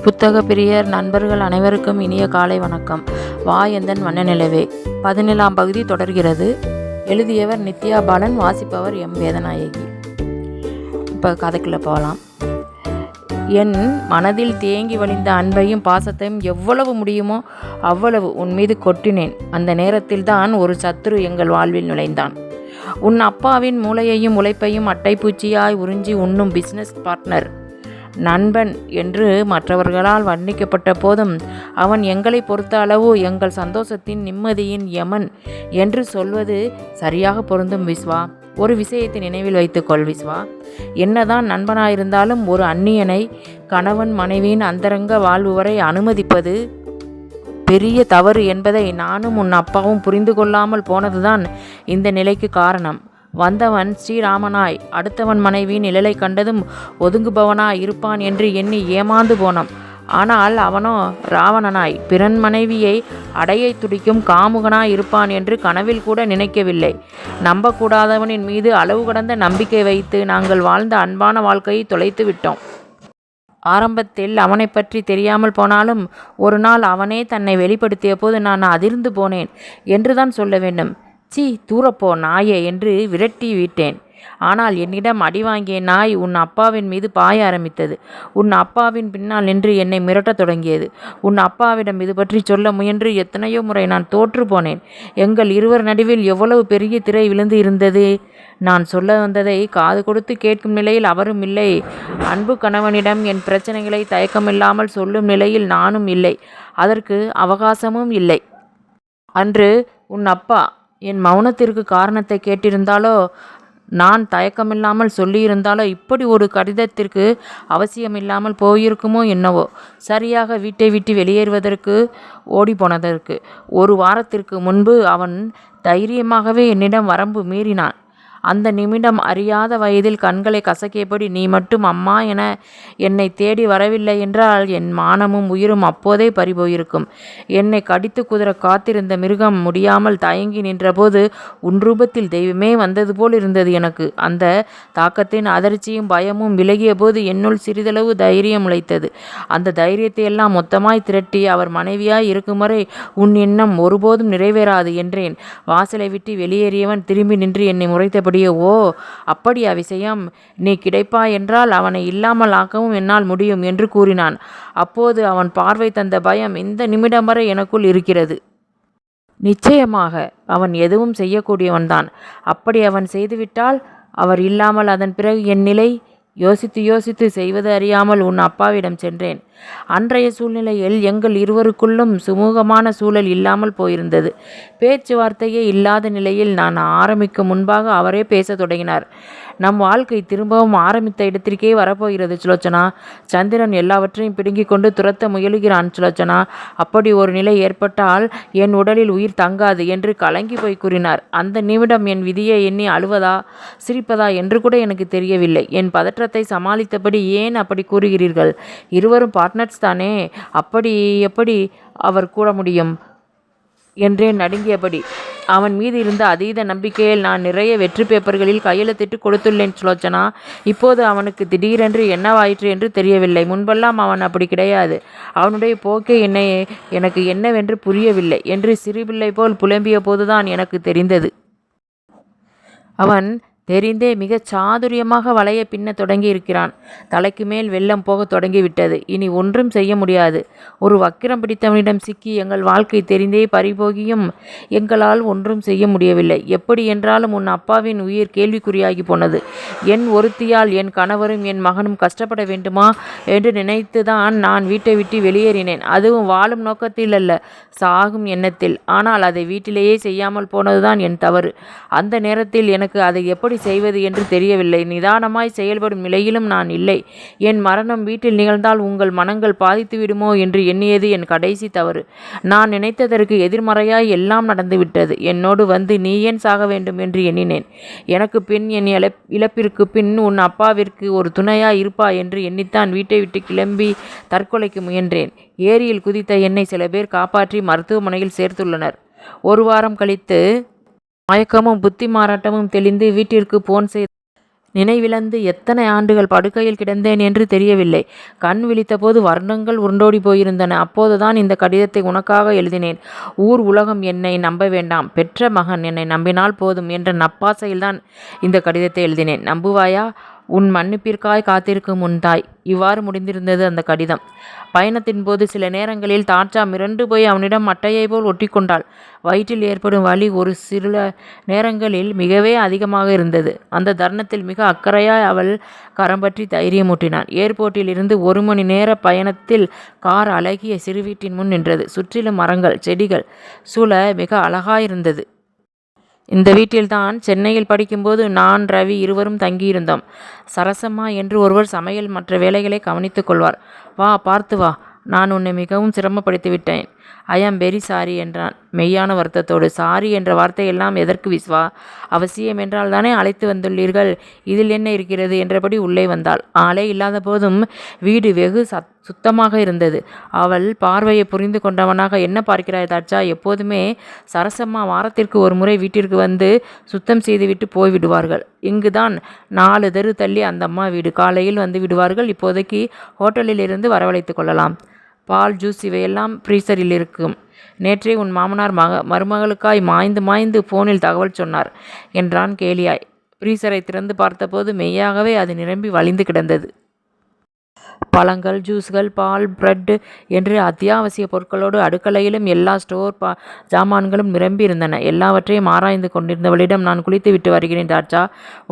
புத்தக பிரியர் நண்பர்கள் அனைவருக்கும் இனிய காலை வணக்கம். வா எந்தன் வண்ணநிலவே 17ஆம் பகுதி தொடர்கிறது. எழுதியவர் நித்யா பாலன், வாசிப்பவர் எம் வேதநாயகி. இப்போ கதைக்குள்ளே போகலாம். என் மனதில் தேங்கி வழிந்த அன்பையும் பாசத்தையும் எவ்வளவு முடியுமோ அவ்வளவு உன் மீது கொட்டினேன். அந்த நேரத்தில்தான் ஒரு சத்துரு எங்கள் வாழ்வில் நுழைந்தான். உன் அப்பாவின் மூளையையும் உழைப்பையும் அட்டைப்பூச்சியாய் உறிஞ்சி உண்ணும் பிஸ்னஸ் பார்ட்னர், நண்பன் என்று மற்றவர்களால் வர்ணிக்கப்பட்ட போதும் அவன் எங்களை பொறுத்த அளவு எங்கள் சந்தோஷத்தின் நிம்மதியின் யமன் என்று சொல்வது சரியாக பொருந்தும். விஸ்வா, ஒரு விஷயத்தை நினைவில் வைத்துக்கொள் விஸ்வா. என்னதான் நண்பனாயிருந்தாலும் ஒரு அந்நியனை கணவன் மனைவியின் அந்தரங்க வாழ்வு வரை அனுமதிப்பது பெரிய தவறு என்பதை நானும் உன் அப்பாவும் புரிந்து கொள்ளாமல் போனதுதான் இந்த நிலைக்கு காரணம். வந்தவன் ஸ்ரீராமனாய் அடுத்தவன் மனைவியின் நிழலை கண்டதும் ஒதுங்குபவனாய் இருப்பான் என்று எண்ணி ஏமாந்து போனோம். ஆனால் அவனோ ராவணனாய் பிறன் மனைவியை அடைய துடிக்கும் காமுகனாய் இருப்பான் என்று கனவில் கூட நினைக்கவில்லை. நம்பக்கூடாதவனின் மீது அளவு கடந்த நம்பிக்கை வைத்து நாங்கள் வாழ்ந்த அன்பான வாழ்க்கையை தொலைத்து விட்டோம். ஆரம்பத்தில் அவனை பற்றி தெரியாமல் போனாலும் ஒரு நாள் அவனே தன்னை வெளிப்படுத்திய போது நான் அதிர்ந்து போனேன் என்றுதான் சொல்ல வேண்டும். சீ, தூரப்போ நாயே என்று விரட்டி விட்டேன். ஆனால் என்னிடம் அடி வாங்கிய நாய் உன் அப்பாவின் மீது பாய ஆரம்பித்தது. உன் அப்பாவின் பின்னால் நின்று என்னை மிரட்டத் தொடங்கியது. உன் அப்பாவிடம் இது பற்றி சொல்ல முயன்று எத்தனையோ முறை நான் தோற்று போனேன். எங்கள் இருவர் நடுவில் எவ்வளவு பெரிய திரை விழுந்து இருந்தது. நான் சொல்ல வந்ததை காது கொடுத்து கேட்கும் நிலையில் அவரும் இல்லை. அன்பு கணவனிடம் என் பிரச்சனைகளை தயக்கமில்லாமல் சொல்லும் நிலையில் நானும் இல்லை. அதற்கு அவகாசமும் இல்லை. அன்று உன் அப்பா என் மௌனத்திற்கு காரணத்தை கேட்டிருந்தாலோ, நான் தயக்கமில்லாமல் சொல்லியிருந்தாலோ இப்படி ஒரு கடிதத்திற்கு அவசியமில்லாமல் போயிருக்குமோ என்னவோ. சரியாக வீட்டை விட்டு வெளியேறுவதற்கு ஓடிப்போனதற்கு ஒரு வாரத்திற்கு முன்பு அவன் தைரியமாகவே என்னிடம் வரம்பு மீறினான். அந்த நிமிடம் அறியாத வயதில் கண்களை கசக்கியபடி, நீ மட்டும் அம்மா என என்னை தேடி வரவில்லை என்றால் என் மானமும் உயிரும் அப்போதே பறிபோயிருக்கும். என்னை கடித்து குதிர காத்திருந்த மிருகம் முடியாமல் தயங்கி நின்றபோது உன் ரூபத்தில் தெய்வமே வந்தது போல் இருந்தது எனக்கு. அந்த தாக்கத்தின் அதிர்ச்சியும் பயமும் விலகிய போது என்னுள் சிறிதளவு தைரியம் உழைத்தது. அந்த தைரியத்தை எல்லாம் மொத்தமாய் திரட்டி அவர் மனைவியாய் இருக்கும் வரை உன் எண்ணம் ஒருபோதும் நிறைவேறாது என்றேன். வாசலை விட்டு வெளியேறியவன் திரும்பி நின்று என்னை முறைத்த ஓ, அப்படியா விஷயம்? நீ கிடைப்பாய் என்றால் அவனை இல்லாமல் ஆக்கவும் என்னால் முடியும் என்று கூறினான். அப்போது அவன் பார்வை தந்த பயம் இந்த நிமிடம் வரை எனக்குள் இருக்கிறது. நிச்சயமாக அவன் எதுவும் செய்யக்கூடியவன்தான். அப்படி அவன் செய்துவிட்டால் அவர் இல்லாமல் அதன் பிறகு என் நிலை? யோசித்து செய்வது அறியாமல் உன் அப்பாவிடம் சென்றேன். அன்றைய சூழ்நிலையில் எங்கள் இருவருக்குள்ளும் சுமூகமான சூழல் இல்லாமல் போயிருந்தது. பேச்சுவார்த்தையே இல்லாத நிலையில் நான் ஆரம்பிக்கும் முன்பாக அவரே பேசத் தொடங்கினார். நம் வாழ்க்கை திரும்பவும் ஆரம்பித்த இடத்திற்கே வரப்போகிறது சுலோச்சனா. சந்திரன் எல்லாவற்றையும் பிடுங்கிக் கொண்டு துரத்த முயலுகிறான் சுலோச்சனா. அப்படி ஒரு நிலை ஏற்பட்டால் என் உடலில் உயிர் தங்காது என்று கலங்கி போய் கூறினார். அந்த நிமிடம் என் விதியை எண்ணி அழுவதா சிரிப்பதா என்று கூட எனக்கு தெரியவில்லை. என் பதற்றத்தை சமாளித்தபடி, ஏன் அப்படி கூறுகிறீர்கள்? இருவரும் பார்ட்னர்ஸ் தானே, அப்படி எப்படி அவர் கூற முடியும் என்றே நடுங்கியபடி. அவன் மீது இருந்த அதீத நம்பிக்கையில் நான் நிறைய வெற்றி பேப்பர்களில் கையெழுத்திட்டு கொடுத்துள்ளேன் சுலோச்சனா. இப்போது அவனுக்கு திடீரென்று என்னவாயிற்று என்று தெரியவில்லை. முன்பெல்லாம் அவன் அப்படி கிடையாது. அவனுடைய போக்கே எனக்கு என்னவென்று புரியவில்லை என்று சிறுபிள்ளை போல் புலம்பிய போதுதான் எனக்கு தெரிந்தது. அவன் தெரிந்தே மிகச் சாதுரியமாக வலையை பின்ன தொடங்கி இருக்கிறான். தலைக்கு மேல் வெள்ளம் போக தொடங்கிவிட்டது. இனி ஒன்றும் செய்ய முடியாது. ஒரு வக்கிரம் பிடித்தவனிடம் சிக்கி எங்கள் வாழ்க்கை தெரிந்தே பறிபோகியும் எங்களால் ஒன்றும் செய்ய முடியவில்லை. எப்படி என்றாலும் உன் அப்பாவின் உயிர் கேள்விக்குறியாகி போனது. என் ஒருத்தியால் என் கணவரும் என் மகனும் கஷ்டப்பட வேண்டுமா என்று நினைத்துதான் நான் வீட்டை விட்டு வெளியேறினேன். அதுவும் வாழும் நோக்கத்தில் அல்ல, சாகும் எண்ணத்தில். ஆனால் அதை வீட்டிலேயே செய்யாமல் போனதுதான் என் தவறு. அந்த நேரத்தில் எனக்கு அதை எப்படி செய்வது என்று தெரியவில்லை. நிதானமாய் செயல்படும் நிலையிலும் நான் இல்லை. என் மரணம் வீட்டில் நிகழ்ந்தால் உங்கள் மனங்கள் பாதித்து விடுமோ என்று எண்ணியது என் கடைசி தவறு. நான் நினைத்ததற்கு எதிர்மறையாய் எல்லாம் நடந்துவிட்டது. என்னோடு வந்து நீ ஏன் சாக வேண்டும் என்று எண்ணினேன். எனக்கு பின் என் இழப்பிற்கு பின் உன் அப்பாவிற்கு ஒரு துணையாய் இருப்பா என்று எண்ணித்தான் வீட்டை விட்டு கிளம்பி தற்கொலைக்கு முயன்றேன். ஏரியில் குதித்த என்னை சில பேர் காப்பாற்றி மருத்துவமனையில் சேர்த்துள்ளனர். ஒரு வாரம் கழித்து மயக்கமும் புத்தி மாறாட்டமும் தெளிந்து வீட்டிற்கு போன் செய்த நினைவிழந்து எத்தனை ஆண்டுகள் படுக்கையில் கிடந்தேன் என்று தெரியவில்லை. கண் விழித்தபோது வருடங்கள் உருண்டோடி போயிருந்தன. அப்போதுதான் இந்த கடிதத்தை உனக்காக எழுதினேன். ஊர் உலகம் என்னை நம்ப வேண்டாம், பெற்ற மகன் என்னை நம்பினால் போதும் என்ற நப்பாசையில்தான் இந்த கடிதத்தை எழுதினேன். நம்புவாயா? உன் மன்னிப்பிற்காய் காத்திருக்கும் உன் தாய். இவ்வாறு முடிந்திருந்தது அந்த கடிதம். பயணத்தின் போது சில நேரங்களில் தாட்சா மிரண்டு போய் அவனிடம் அட்டையை போல் ஒட்டிக்கொண்டாள். வயிற்றில் ஏற்படும் வலி ஒரு சில நேரங்களில் மிகவே அதிகமாக இருந்தது. அந்த தருணத்தில் மிக அக்கறையாய் அவள் கரம் பற்றி தைரியமூட்டினான். ஏர்போர்ட்டில் இருந்து 1 மணி நேர பயணத்தில் கார் அழகிய சிறு வீட்டின் முன் நின்றது. சுற்றிலும் மரங்கள் செடிகள் சூழ மிக அழகாயிருந்தது. இந்த வீட்டில்தான் சென்னையில் படிக்கும்போது நான் ரவி இருவரும் தங்கியிருந்தோம். சரசம்மா என்று ஒருவர் சமையல் மற்ற வேலைகளை கவனித்துக் கொள்வார். வா, பார்த்து வா, நான் உன்னை மிகவும் சிரமப்படுத்தி விட்டேன். ஐ ஆம் வெரி சாரி என்றான் மெய்யான வருத்தத்தோடு. சாரி என்ற வார்த்தையெல்லாம் எதற்கு விஸ்வா? அவசியம் என்றால் தானே அழைத்து வந்துள்ளீர்கள். இதில் என்ன இருக்கிறது என்றபடி உள்ளே வந்தாள். ஆளே இல்லாத போதும் வீடு வெகு சுத்தமாக இருந்தது. அவள் பார்வையை புரிந்து கொண்டவனாக, என்ன பார்க்கிறாய் தாட்சா? எப்போதுமே சரசம்மா வாரத்திற்கு ஒரு முறை வீட்டிற்கு வந்து சுத்தம் செய்துவிட்டு போய்விடுவார்கள். இங்குதான் 4 தெரு தள்ளி அந்த அம்மா வீடு. காலையில் வந்து விடுவார்கள். இப்போதைக்கு ஹோட்டலில் இருந்து வரவழைத்து கொள்ளலாம். பால், ஜூஸ் இவையெல்லாம் ஃப்ரீசரில் இருக்கும். நேற்றே உன் மாமனார் மருமகளுக்காய் மாய்ந்து மாய்ந்து போனில் தகவல் சொன்னார் என்றான் கேலியாய். ஃப்ரீசரை திறந்து பார்த்தபோது மெய்யாகவே அது நிரம்பி வழிந்து கிடந்தது. பழங்கள், ஜூஸ்கள், பால், பிரெட் என்று அத்தியாவசிய பொருட்களோடு அடுக்கலையிலும் எல்லா ஸ்டோர் ஜாமான்களும் நிரம்பி இருந்தன. எல்லாவற்றையும் ஆராய்ந்து கொண்டிருந்தவளிடம், நான் குளித்து விட்டு வருகிறேன் தாட்சா,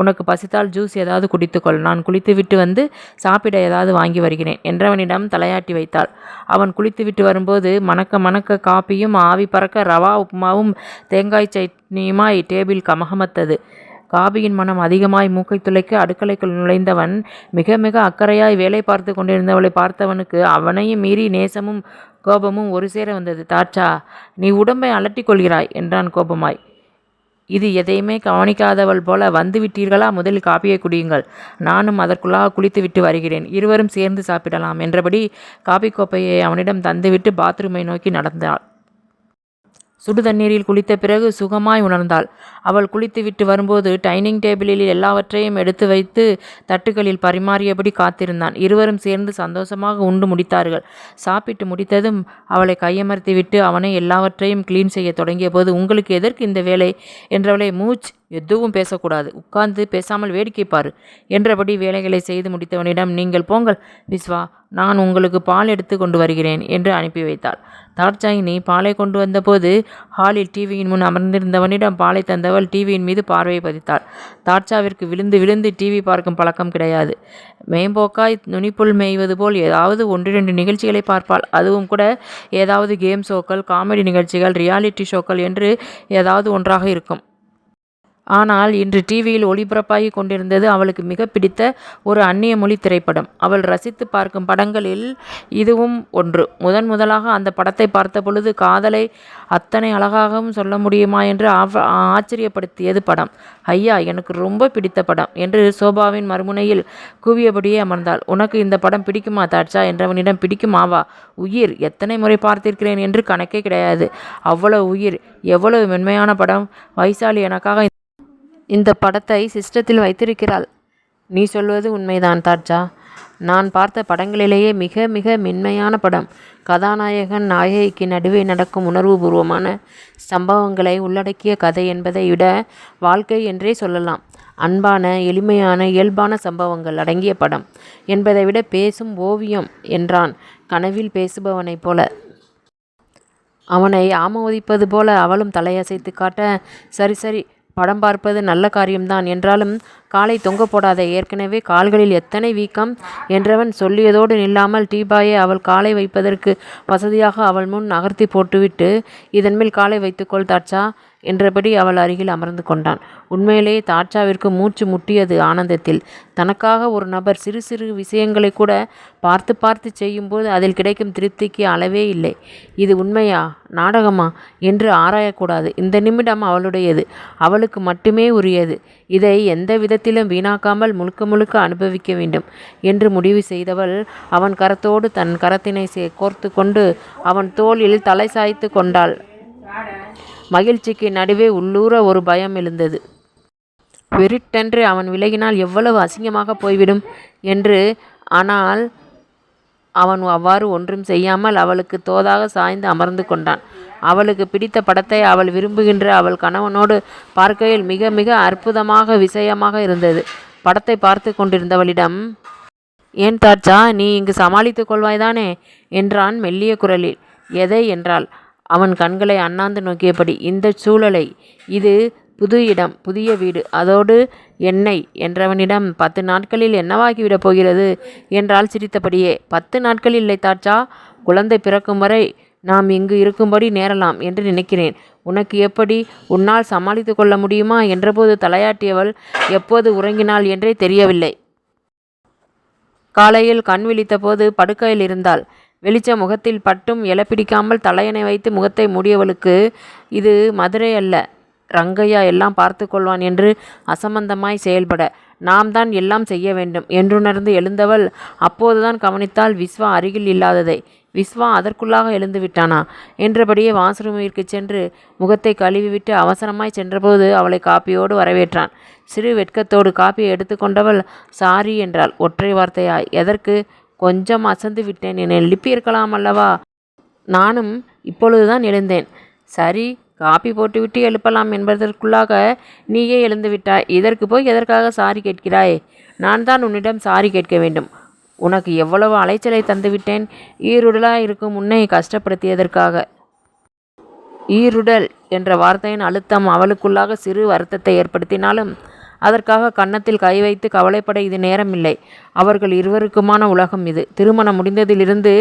உனக்கு பசித்தால் ஜூஸ் ஏதாவது குடித்துக்கொள். நான் குளித்து விட்டு வந்து சாப்பிட ஏதாவது வாங்கி வருகிறேன் என்றவனிடம் தலையாட்டி வைத்தாள். அவன் குளித்துவிட்டு வரும்போது மணக்க மணக்க காப்பியும் ஆவி பறக்க ரவா உப்புமாவும் தேங்காய் சட்னியுமாய் டேபிள் கமகமத்தது. காபியின் மனம் அதிகமாய் மூக்கை துளைக்க அடுக்கலைக்குள் நுழைந்தவன் மிக மிக அக்கறையாய் வேலை பார்த்து கொண்டிருந்தவளை பார்த்தவனுக்கு அவனையும் மீறி நேசமும் கோபமும் ஒரு சேர வந்தது. தாட்சா, நீ உடம்பை அலட்டிக் கொள்கிறாய் என்றான் கோபமாய். இது எதையுமே கவனிக்காதவள் போல, வந்து விட்டீர்களா? முதலில் காப்பியை குடியுங்கள், நானும் அதற்குள்ளாக குளித்து விட்டு வருகிறேன், இருவரும் சேர்ந்து சாப்பிடலாம் என்றபடி காபி கோப்பையை அவனிடம் தந்துவிட்டு பாத்ரூமை நோக்கி நடந்தாள். சுடு தண்ணீரில் குளித்த பிறகு சுகமாய் உணர்ந்தாள். அவள் குளித்துவிட்டு வரும்போது டைனிங் டேபிளில் எல்லாவற்றையும் எடுத்து வைத்து தட்டுகளில் பரிமாறியபடி காத்திருந்தான். இருவரும் சேர்ந்து சந்தோஷமாக உண்டு முடித்தார்கள். சாப்பிட்டு முடித்ததும் அவளை கையமர்த்திவிட்டு அவனை எல்லாவற்றையும் கிளீன் செய்ய தொடங்கிய போது, உங்களுக்கு எதற்கு இந்த வேலை என்றவளை, மூச், எதுவும் பேசக்கூடாது, உட்கார்ந்து பேசாமல் வேடிக்கை பாரு என்றபடி வேலைகளை செய்து முடித்தவனிடம், நீங்கள் போங்கள் விஸ்வா, நான் உங்களுக்கு பால் எடுத்து கொண்டு வருகிறேன் என்று அனுப்பி வைத்தாள். தாட்சாயினி பாலை கொண்டு வந்தபோது ஹாலில் டிவியின் முன் அமர்ந்திருந்தவனிடம் பாலை தந்தவள் டிவியின் மீது பார்வையை பதித்தாள். தாட்சாவிற்கு விழுந்து விழுந்து டிவி பார்க்கும் பழக்கம் கிடையாது. மேம்போக்காய் நுனிப்புல் மேய்வது போல் ஏதாவது 1-2 நிகழ்ச்சிகளை பார்ப்பாள். அதுவும் கூட ஏதாவது கேம் ஷோக்கள், காமெடி நிகழ்ச்சிகள், ரியாலிட்டி ஷோக்கள் என்று ஏதாவது ஒன்றாக இருக்கும். ஆனால் இன்று டிவியில் ஒளிபரப்பாகி கொண்டிருந்தது அவளுக்கு மிக பிடித்த ஒரு அந்நிய மொழி திரைப்படம். அவள் ரசித்து பார்க்கும் படங்களில் இதுவும் ஒன்று. முதலாக அந்த படத்தை பார்த்த பொழுது காதலை அத்தனை அழகாகவும் சொல்ல முடியுமா என்று ஆச்சரியப்படுத்தியது படம். ஐயா, எனக்கு ரொம்ப பிடித்த படம் என்று சோபாவின் மறுமுனையில் கூவியபடியே அமர்ந்தாள். உனக்கு இந்த படம் பிடிக்குமா தாட்சா என்றவனிடம், பிடிக்குமாவா? உயிர், எத்தனை முறை பார்த்திருக்கிறேன் என்று கணக்கே கிடையாது. அவ்வளவு உயிர், எவ்வளவு மென்மையான படம். வைசாலி எனக்காக இந்த படத்தை சிஸ்டத்தில் வைத்திருக்கிறாள். நீ சொல்வது உண்மைதான் தாட்சா. நான் பார்த்த படங்களிலேயே மிக மிக மென்மையான படம். கதாநாயகன் நாயகிக்கு நடுவே நடக்கும் உணர்வுபூர்வமான சம்பவங்களை உள்ளடக்கிய கதை என்பதை விட வாழ்க்கை என்றே சொல்லலாம். அன்பான, எளிமையான, இயல்பான சம்பவங்கள் அடங்கிய படம் என்பதை விட பேசும் ஓவியம் என்றான் கனவில் பேசுபவனைப் போல. அவனை ஆமோதிப்பது போல அவளும் தலையசைத்து காட்ட, சரி சரி, படம் பார்ப்பது நல்ல காரியம்தான், என்றாலும் காலை தொங்க போடாத, ஏற்கனவே கால்களில் எத்தனை வீக்கம் என்றவன் சொல்லியதோடு நில்லாமல் டீபாயை அவள் காலை வைப்பதற்கு வசதியாக அவள் முன் நகர்த்தி போட்டுவிட்டு, இதன்மேல் காலை வைத்துக்கொள் தாட்சா என்றபடி அவள் அருகில் அமர்ந்து கொண்டான். உண்மையிலேயே தாட்சாவிற்கு மூச்சு முட்டியது ஆனந்தத்தில். தனக்காக ஒரு நபர் சிறு சிறு விஷயங்களை கூட பார்த்து பார்த்து செய்யும்போது அதில் கிடைக்கும் திருப்திக்கு அளவே இல்லை. இது உண்மையா, நாடகமா என்று ஆராயக்கூடாது. இந்த நிமிடம் அவளுடையது, அவளுக்கு மட்டுமே உரியது. இதை எந்த விதத்திலும் வீணாக்காமல் முழுக்க முழுக்க அனுபவிக்க வேண்டும் என்று முடிவு செய்தவள் அவன் கரத்தோடு தன் கரத்தினை கோர்த்து கொண்டு அவன் தோளில் தலை சாய்த்து கொண்டாள். மகிழ்ச்சிக்கு நடுவே உள்ளூர ஒரு பயம் எழுந்தது. வெறிட்டென்று அவன் விலகினால் எவ்வளவு அசிங்கமாக போய்விடும் என்று. ஆனால் அவன் அவ்வாறு ஒன்றும் செய்யாமல் அவளுக்கு தோதாக சாய்ந்து அமர்ந்து கொண்டான். அவளுக்கு பிடித்த படத்தை அவள் விரும்புகின்ற அவள் கணவனோடு பார்க்கையில் மிக மிக அற்புதமாக விஷயமாக இருந்தது. படத்தை பார்த்து கொண்டிருந்தவளிடம், "ஏன் தாட்சா, நீ இங்கு சமாளித்துக் கொள்வாய்தானே?" என்றான் மெல்லிய குரலில். "எதை?" என்றாள் அவன் கண்களை அண்ணாந்து நோக்கியபடி. "இந்த சூழலை. இது புது இடம், புதிய வீடு, அதோடு என்னை" என்றவனிடம், 10 நாட்களில் என்னவாகிவிடப் போகிறது என்றால் சிரித்தபடியே. 10 நாட்கள் இல்லை தாட்சா, குழந்தை பிறக்கும் வரை நாம் இங்கு இருக்கும்படி நேரலாம் என்று நினைக்கிறேன். உனக்கு எப்படி? உன்னால் சமாளித்து கொள்ள முடியுமா என்றபோது தலையாட்டியவள் எப்போது உறங்கினாள் என்றே தெரியவில்லை. காலையில் கண் விழித்தபோது படுக்கையில் இருந்தாள். வெளிச்ச முகத்தில் பட்டும் எழப்பிடிக்காமல் தலையணை வைத்து முகத்தை மூடியவளுக்கு, இது மதுரை அல்ல, ரங்கையா எல்லாம் பார்த்து கொள்வான் என்று அசம்பந்தமாய் செயல்பட நாம் தான் எல்லாம் செய்ய வேண்டும் என்றுணர்ந்து எழுந்தவள் அப்போதுதான் கவனித்தாள் விஸ்வா அருகில் இல்லாததை. விஸ்வா அதற்குள்ளாக எழுந்து விட்டானா என்றபடியே வாஷ்ரூமிற்கு சென்று முகத்தை கழுவிவிட்டு அவசரமாய் சென்றபோது அவளை காப்பியோடு வரவேற்றான். சிறு வெட்கத்தோடு காப்பியை எடுத்துக்கொண்டவள் சாரி என்றாள் ஒற்றை வார்த்தையாய். "எதற்கு? கொஞ்சம் அசந்து விட்டேன், என்னை எழுப்பியிருக்கலாம் அல்லவா?" "நானும் இப்பொழுதுதான் எழுந்தேன்." "சரி, காப்பி போட்டுவிட்டு எழுப்பலாம் என்பதற்குள்ளாக நீயே எழுந்து விட்டாய். இதற்கு போய் எதற்காக சாரி கேட்கிறாய்?" "நான் தான் உன்னிடம் சாரி கேட்க வேண்டும். உனக்கு எவ்வளவு அலைச்சலை தந்துவிட்டேன். ஈருடலாய் இருக்கும் உன்னை கஷ்டப்படுத்தியதற்காக." ஈருடல் என்ற வார்த்தையின் அழுத்தம் அவளுக்குள்ளாக சிறு வருத்தத்தை ஏற்படுத்தினாலும் அதற்காக கன்னத்தில் கை வைத்து கவலைப்பட இது நேரமில்லை. அவர்கள் இருவருக்குமான உலகம் இது. திருமணம் முடிந்ததிலிருந்து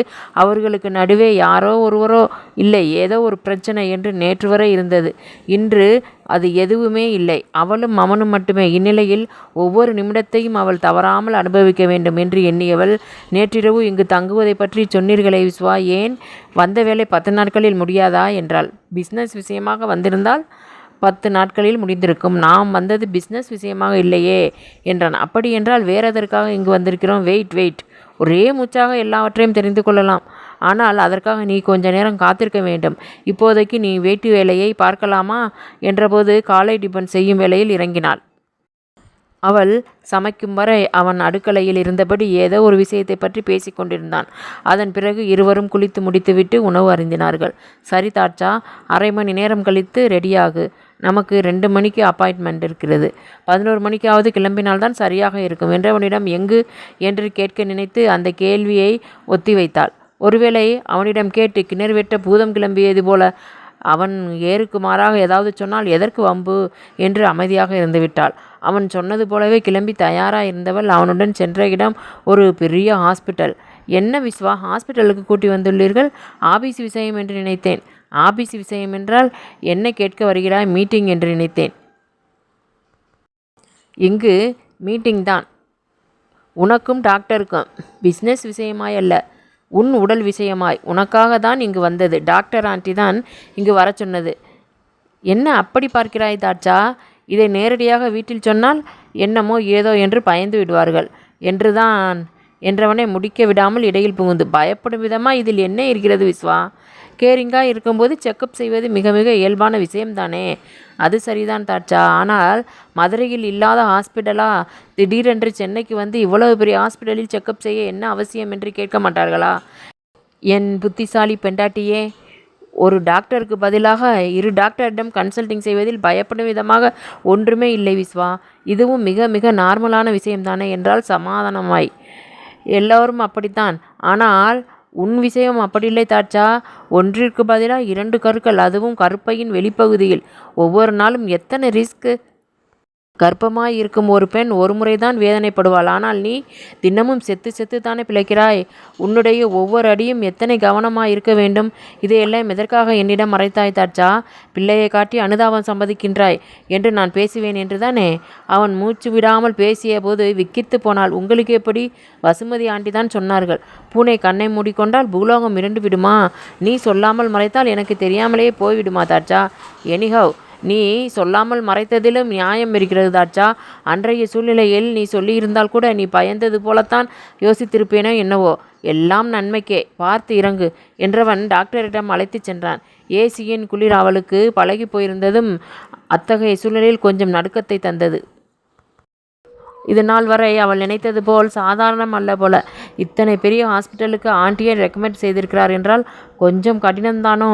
அவர்களுக்கு நடுவே யாரோ ஒருவரோ இல்லை, ஏதோ ஒரு பிரச்சனை என்று நேற்று வரை இருந்தது. இன்று அது எதுவுமே இல்லை. அவளும் அவனும் மட்டுமே. இந்நிலையில் ஒவ்வொரு நிமிடத்தையும் அவள் தவறாமல் அனுபவிக்க வேண்டும் என்று எண்ணியவள், "நேற்றிரவு இங்கு தங்குவதை பற்றி சொன்னீர்களே விஸ்வா, ஏன்? வந்த வேலை 10 நாட்களில் முடியாதா?" என்றாள். "பிஸ்னஸ் விஷயமாக வந்திருந்தால் 10 நாட்களில் முடிந்திருக்கும். நாம் வந்தது பிஸ்னஸ் விஷயமாக இல்லையே" என்றான். "அப்படியென்றால் வேறெதற்காக இங்கு வந்திருக்கிறோம்?" வெயிட். ஒரே மூச்சாக எல்லாவற்றையும் தெரிந்து கொள்ளலாம். ஆனால் அதற்காக நீ கொஞ்ச நேரம் காத்திருக்க வேண்டும். இப்போதைக்கு நீ வேட்டி வேலையை பார்க்கலாமா என்றபோது காலை டிபன் செய்யும் வேலையில் இறங்கினாள். அவள் சமைக்கும் வரை அவன் அடுக்கலையில் இருந்தபடி ஏதோ ஒரு விஷயத்தை பற்றி பேசி கொண்டிருந்தான். அதன் பிறகு இருவரும் குளித்து முடித்துவிட்டு உணவு அருந்தினார்கள். "சரி தாட்சா, அரை மணி நேரம் கழித்து ரெடியாகு. நமக்கு 2 மணிக்கு அப்பாயின்மெண்ட் இருக்கிறது. 11 மணிக்காவது கிளம்பினால்தான் சரியாக இருக்கும்" என்றவனிடம் எங்கு என்று கேட்க நினைத்து அந்த கேள்வியை ஒத்தி வைத்தாள். ஒருவேளை அவனிடம் கேட்டு கிணறு வெட்ட பூதம் கிளம்பியது போல அவன் ஏருக்கு மாறாக ஏதாவது சொன்னால் எதற்கு வம்பு என்று அமைதியாக இருந்துவிட்டாள். அவன் சொன்னது போலவே கிளம்பி தயாராக இருந்தவள் அவனுடன் சென்ற இடம் ஒரு பெரிய ஹாஸ்பிட்டல். "என்ன விஸ்வா, ஹாஸ்பிட்டலுக்கு கூட்டி வந்துள்ளீர்கள்? ஆபீஸ் விஷயம் என்று நினைத்தேன்." "ஆபீஸ் விஷயம் என்றால் என்ன கேட்க வருகிறாய்?" "மீட்டிங் என்று நினைத்தேன்." "இங்கு மீட்டிங் தான். உனக்கும் டாக்டருக்கும். பிஸ்னஸ் விஷயமாய் அல்ல, உன் உடல் விஷயமாய். உனக்காக தான் இங்கு வந்தது. டாக்டர் ஆண்டி தான் இங்கு வர சொன்னது." "என்ன அப்படி பார்க்கிறாய் தாட்சா? இதை நேரடியாக வீட்டில் சொன்னால் என்னமோ ஏதோ என்று பயந்து விடுவார்கள் என்றவனை முடிக்க விடாமல் இடையில் புகுந்து, "பயப்படும் விதமாக இதில் என்ன இருக்கிறது விஸ்வா? கேரிங்காக இருக்கும்போது செக்கப் செய்வது மிக மிக இயல்பான விஷயம்தானே?" "அது சரிதான் தாட்சா, ஆனால் மதுரையில் இல்லாத ஹாஸ்பிட்டலா? திடீரென்று சென்னைக்கு வந்து இவ்வளவு பெரிய ஹாஸ்பிட்டலில் செக்கப் செய்ய என்ன அவசியம் என்று கேட்க மாட்டார்களா?" "என் புத்திசாலி பெண்டாட்டியே, ஒரு டாக்டருக்கு பதிலாக 2 டாக்டரிடம் கன்சல்டிங் செய்வதில் பயப்படும் விதமாக ஒன்றுமே இல்லை விஸ்வா. இதுவும் மிக மிக நார்மலான விஷயம்தானே" என்றால் சமாதானமாய். "எல்லோரும் அப்படித்தான். ஆனால் உன் விஷயம் அப்படியில்லை தாட்சா. ஒன்றிற்கு பதிலாக 2 கருக்கள், அதுவும் கருப்பையின் வெளிப்பகுதியில். ஒவ்வொரு நாளும் எத்தனை ரிஸ்க். கர்ப்பமாய் இருக்கும் ஒரு பெண் ஒரு முறைதான் வேதனைப்படுவாள். ஆனால் நீ தினமும் செத்து தானே பிழைக்கிறாய். உன்னுடைய ஒவ்வொரு அடியும் எத்தனை கவனமாய் இருக்க வேண்டும். இதையெல்லாம் எதற்காக என்னிடம் மறைத்தாய் தாட்சா? பிள்ளையை காட்டி அனுதாபம் சம்பாதிக்கின்றாய் என்று நான் பேசுவேன் என்றுதானே?" அவன் மூச்சு விடாமல் பேசிய போது விக்கித்து போனாள். "உங்களுக்கு எப்படி? வசுமதி ஆண்டி தான் சொன்னார்கள். பூனை கண்ணை மூடிக்கொண்டால் பூலோகம் இருண்டு விடுமா? நீ சொல்லாமல் மறைத்தால் எனக்கு தெரியாமலேயே போய்விடுமா தாட்சா? எனிஹவ், நீ சொல்லாமல் மறைத்ததிலும் நியாயம் இருக்கிறது தாட்சா. அன்றைய சூழ்நிலையில் நீ சொல்லியிருந்தால் கூட நீ பயந்தது போலத்தான் யோசித்திருப்பேனோ என்னவோ. எல்லாம் நன்மைக்கே, பார்த்து இறங்கு" என்றவன் டாக்டரிடம் அழைத்துச் சென்றான். ஏசியின் குளிர் அவளுக்கு பழகி போயிருந்ததும் அத்தகைய சூழ்நிலையில் கொஞ்சம் நடுக்கத்தை தந்தது. இது நாள் வரை அவள் நினைத்தது போல் சாதாரணம் அல்ல போல. இத்தனை பெரிய ஹாஸ்பிட்டலுக்கு ஆண்டியை ரெக்கமெண்ட் செய்திருக்கிறார் என்றால் கொஞ்சம் கடினம்தானோ?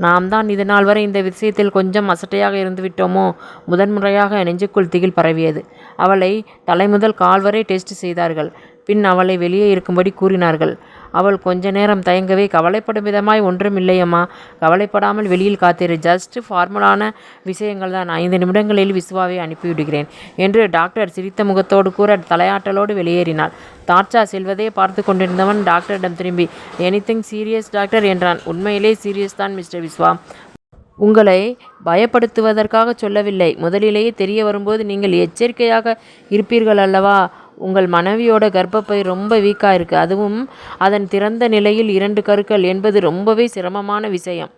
நாம் தான் இது நாள் வரை இந்த விஷயத்தில் கொஞ்சம் அசட்டையாக இருந்து விட்டோமோ? முதன்முறையாக நெஞ்சுக்குள் திகில் பரவியது. அவளை தலைமுதல் கால் வரை டெஸ்ட் செய்தார்கள். பின் அவளை வெளியே இருக்கும்படி கூறினார்கள். அவள் கொஞ்ச நேரம் தயங்கவே, கவலைப்படும் விதமாய் ஒன்றும் இல்லையம்மா, கவலைப்படாமல் வெளியில் காத்திரு, ஜஸ்ட் ஃபார்மலான விஷயங்கள் தான், 5 நிமிடங்களில் விஸ்வாவை அனுப்பிவிடுகிறேன் என்று டாக்டர் சிரித்த முகத்தோடு கூற தலையாட்டலோடு வெளியேறினாள். தாட்சா செல்வதே பார்த்து கொண்டிருந்தவன் டாக்டரிடம் திரும்பி, எனிதிங் சீரியஸ் டாக்டர் என்றான். உண்மையிலே சீரியஸ் தான் மிஸ்டர் விஸ்வா. உங்களை பயப்படுத்துவதற்காக சொல்லவில்லை. முதலிலேயே தெரிய வரும்போது நீங்கள் எச்சரிக்கையாக இருப்பீர்கள் அல்லவா? உங்கள் மனைவியோட கர்ப்பப்பை ரொம்ப வீக்காக இருக்குது. அதுவும் அதன் திறந்த நிலையில் 2 கருக்கள் என்பது ரொம்பவே சிரமமான விஷயம்.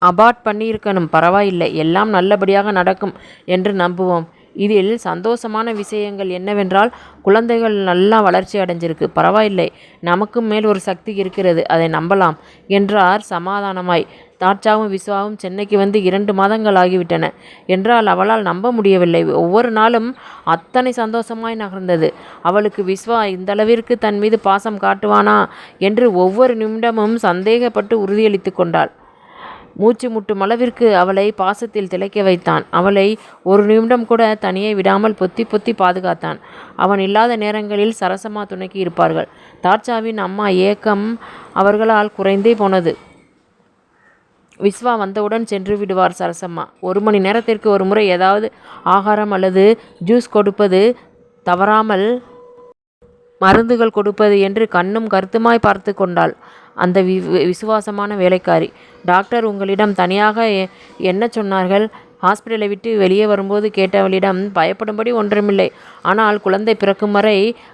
அபார்ட் பண்ணியிருக்கணும். பரவாயில்லை, எல்லாம் நல்லபடியாக நடக்கும் என்று நம்புவோம். இதில் சந்தோஷமான விஷயங்கள் என்னவென்றால் குழந்தைகள் நல்லா வளர்ச்சி அடைஞ்சிருக்கு. பரவாயில்லை, நமக்கும் மேல் ஒரு சக்தி இருக்கிறது, அதை நம்பலாம் என்றார் சமாதானமாய். தாட்சாவும் விஸ்வாவும் சென்னைக்கு வந்து 2 மாதங்கள் ஆகிவிட்டன என்றால் அவளால் நம்ப முடியவில்லை. ஒவ்வொரு நாளும் அத்தனை சந்தோஷமாய் நகர்ந்தது. அவளுக்கு விஸ்வா இந்தளவிற்கு தன் மீது பாசம் காட்டுவானா என்று ஒவ்வொரு நிமிடமும் சந்தேகப்பட்டு உறுதியளித்து கொண்டாள். மூச்சு முட்டும் அளவிற்கு அவளை பாசத்தில் திளைக்க வைத்தான். அவளை ஒரு நிமிடம் கூட தனியே விடாமல் பொத்தி பொத்தி பாதுகாத்தான். அவன் இல்லாத நேரங்களில் சரசம்மா துணைக்கு இருப்பார்கள். தாட்சாவின் அம்மா ஏக்கம் அவர்களால் குறைந்தே போனது. விஸ்வா வந்தவுடன் சென்று விடுவார் சரசம்மா. 1 மணி நேரத்திற்கு ஒரு முறை ஏதாவது ஆகாரம் அல்லது ஜூஸ் கொடுப்பது, தவறாமல் மருந்துகள் கொடுப்பது என்று கண்ணும் கருத்துமாய் பார்த்து கொண்டாள் அந்த விசுவாசமான வேலைக்காரி. டாக்டர் உங்களிடம் தனியாக என்ன சொன்னார்கள்? ஹாஸ்பிட்டலை விட்டு வெளியே வரும்போது கேட்டவளிடம் பயப்படும்படி ஒன்றுமில்லை, ஆனால் குழந்தை பிறக்கும் வரை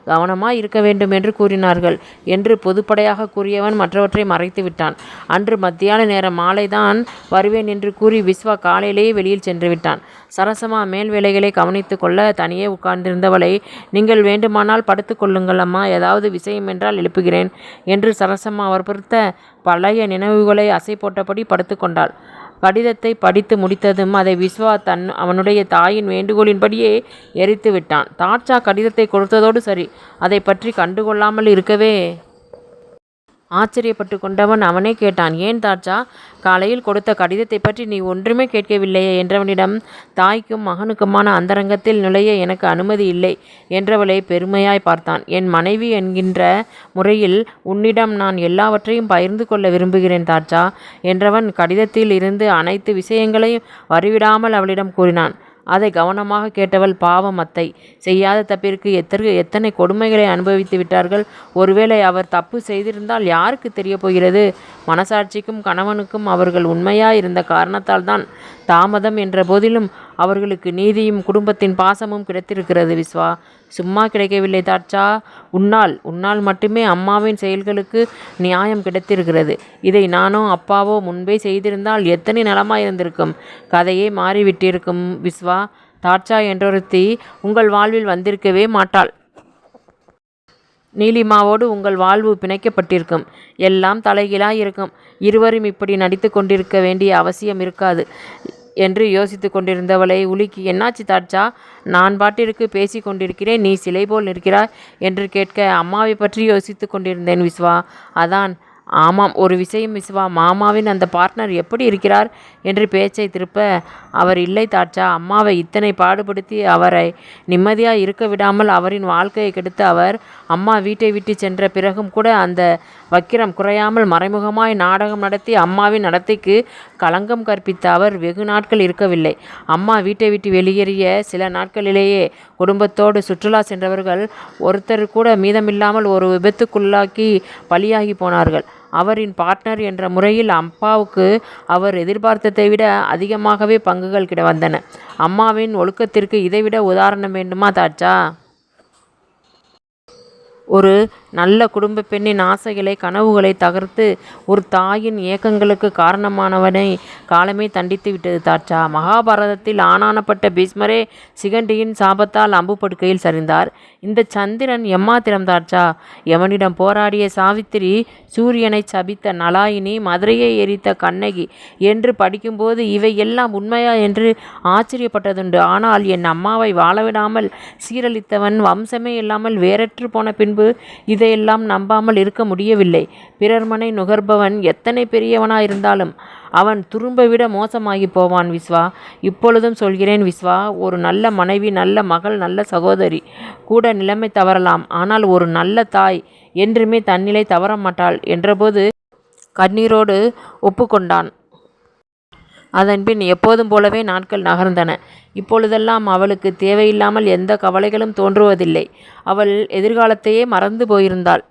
கவனமாக இருக்க வேண்டும் என்று கூறினார்கள் என்று பொதுப்படையாக கூறியவன் மற்றவற்றை மறைத்து விட்டான். அன்று மத்தியான நேரம் மாலைதான் வருவேன் என்று கூறி விஸ்வா காலையிலேயே வெளியில் சென்று விட்டான். சரசமா மேல் வேலைகளை கவனித்து கொள்ள தனியே உட்கார்ந்திருந்தவளை, நீங்கள் வேண்டுமானால் படுத்து கொள்ளுங்கள் அம்மா, ஏதாவது விஷயம் என்றால் எழுப்புகிறேன் என்று சரசம்மா அவர் பொறுத்த பழைய நினைவுகளை அசை போட்டபடி படுத்து கொண்டாள். கடிதத்தை படித்து முடித்ததும் அதை விஸ்வா அவனுடைய தாயின் வேண்டுகோளின்படியே எரித்து விட்டான். தாட்சா கடிதத்தை கொடுத்ததோடு சரி, அதை பற்றி கண்டுகொள்ளாமல் இருக்கவே ஆச்சரியப்பட்டு கொண்டவன் அவனே கேட்டான், ஏன் தாட்சா, காலையில் கொடுத்த கடிதத்தை பற்றி நீ ஒன்றுமே கேட்கவில்லையே என்றவனிடம், தாய்க்கும் மகனுக்குமான அந்தரங்கத்தில் நுழைய எனக்கு அனுமதி இல்லை என்றவளை பெருமையாய் பார்த்தான். என் மனைவி என்கின்ற முறையில் உன்னிடம் நான் எல்லாவற்றையும் பகிர்ந்து கொள்ள விரும்புகிறேன் தாட்சா என்றவன் கடிதத்தில் இருந்து அனைத்து விஷயங்களையும் வரிவிடாமல் அவளிடம் கூறினான். அதை கவனமாக கேட்டவள், பாவம் அத்தை, செய்யாத தப்பிற்கு எத்தனை கொடுமைகளை அனுபவித்து விட்டார்கள். ஒருவேளை அவர் தப்பு செய்திருந்தால் யாருக்கு தெரிய போகிறது? மனசாட்சிக்கும் கணவனுக்கும் அவர்கள் உண்மையாயிருந்த காரணத்தால் தான் தாமதம் என்ற போதிலும் அவர்களுக்கு நீதியும் குடும்பத்தின் பாசமும் கிடைத்திருக்கிறது விஸ்வா. சும்மா கிடைக்கவில்லை தாட்சா, உன்னால் மட்டுமே அம்மாவின் செயல்களுக்கு நியாயம் கிடைத்திருக்கிறது. இதை நானோ அப்பாவோ முன்பே செய்திருந்தால் எத்தனை நலமாயிருந்திருக்கும். கதையே மாறிவிட்டிருக்கும் விஸ்வா. தாட்சா என்றொருத்தி உங்கள் வாழ்வில் வந்திருக்கவே மாட்டாள். நீலிமாவோடு உங்கள் வாழ்வு பிணைக்கப்பட்டிருக்கும். எல்லாம் தலைகீழாய் இருக்கும். இருவரும் இப்படி நடித்து கொண்டிருக்க வேண்டிய அவசியம் இருக்காது என்று யோசித்து கொண்டிருந்தவளை உலுக்கி, என்னாச்சு தாட்சா, நான் பாட்டிற்கு பேசி கொண்டிருக்கிறேன், நீ சிலை போல் நிற்கிறாய் என்று கேட்க, அம்மாவை பற்றி யோசித்து கொண்டிருந்தேன் விஸ்வா. அதான். ஆமாம், ஒரு விஷயம் விஸ்வா, மாமாவின் அந்த பார்ட்னர் எப்படி இருக்கிறார் என்று பேச்சை திருப்ப, அவர் இல்லை தாட்சா, அம்மாவை இத்தனை பாடுபடுத்தி அவரை நிம்மதியாக இருக்க விடாமல் அவரின் வாழ்க்கையை கெடுத்து அவர் அம்மா வீட்டை விட்டு சென்ற பிறகும் கூட அந்த வக்கிரம் குறையாமல் மறைமுகமாய் நாடகம் நடத்தி அம்மாவின் நடத்தைக்கு களங்கம் கற்பித்த அவர் வெகு நாட்கள் இருக்கவில்லை. அம்மா வீட்டை விட்டு வெளியேறிய சில நாட்களிலேயே குடும்பத்தோடு சுற்றுலா சென்றவர்கள் ஒருத்தர் கூட மீதமில்லாமல் ஒரு விபத்துக்குள்ளாக்கி பலியாகி போனார்கள். அவரின் பார்ட்னர் என்ற முறையில் அப்பாவுக்கு அவர் எதிர்பார்த்ததை விட அதிகமாகவே பங்குகள் வந்தன. அம்மாவின் ஒழுக்கத்திற்கு இதைவிட உதாரணம் வேண்டுமா தாட்சா? ஒரு நல்ல குடும்ப பெண்ணின் ஆசைகளை கனவுகளை தகர்த்து ஒரு தாயின் ஏக்கங்களுக்கு காரணமானவனை காலமே தண்டித்து விட்டது தாட்சா. மகாபாரதத்தில் ஆனானப்பட்ட பீஷ்மரே சிகண்டியின் சாபத்தால் அம்பு படுக்கையில் சரிந்தார். இந்த சந்திரன் எம்மாத்திரம் தாட்சா. எவனிடம் போராடிய சாவித்திரி, சூரியனை சபித்த நலாயினி, மதுரையை எரித்த கண்ணகி என்று படிக்கும்போது இவை எல்லாம் உண்மையா என்று ஆச்சரியப்பட்டதுண்டு. ஆனால் என் அம்மாவை வாழவிடாமல் சீரழித்தவன் வம்சமே இல்லாமல் வேறற்று போன பின்பு இதையெல்லாம் நம்பாமல் இருக்க முடியவில்லை. பிறர்மனை நுகர்பவன் எத்தனை பெரியவனாயிருந்தாலும் அவன் துரும்ப விட மோசமாகி போவான் விஸ்வா. இப்பொழுதும் சொல்கிறேன் விஸ்வா, ஒரு நல்ல மனைவி, நல்ல மகள், நல்ல சகோதரி கூட நிலைமை தவறலாம். ஆனால் ஒரு நல்ல தாய் என்றுமே தன்னிலை தவறமாட்டாள் என்றபோது கண்ணீரோடு ஒப்புக்கொண்டான். அதன்பின் எப்போதும் போலவே நாட்கள் நகர்ந்தன. இப்பொழுதெல்லாம் அவளுக்கு தேவையில்லாமல் எந்த கவலைகளும் தோன்றுவதில்லை. அவள் எதிர்காலத்தையே மறந்து போயிருந்தாள்.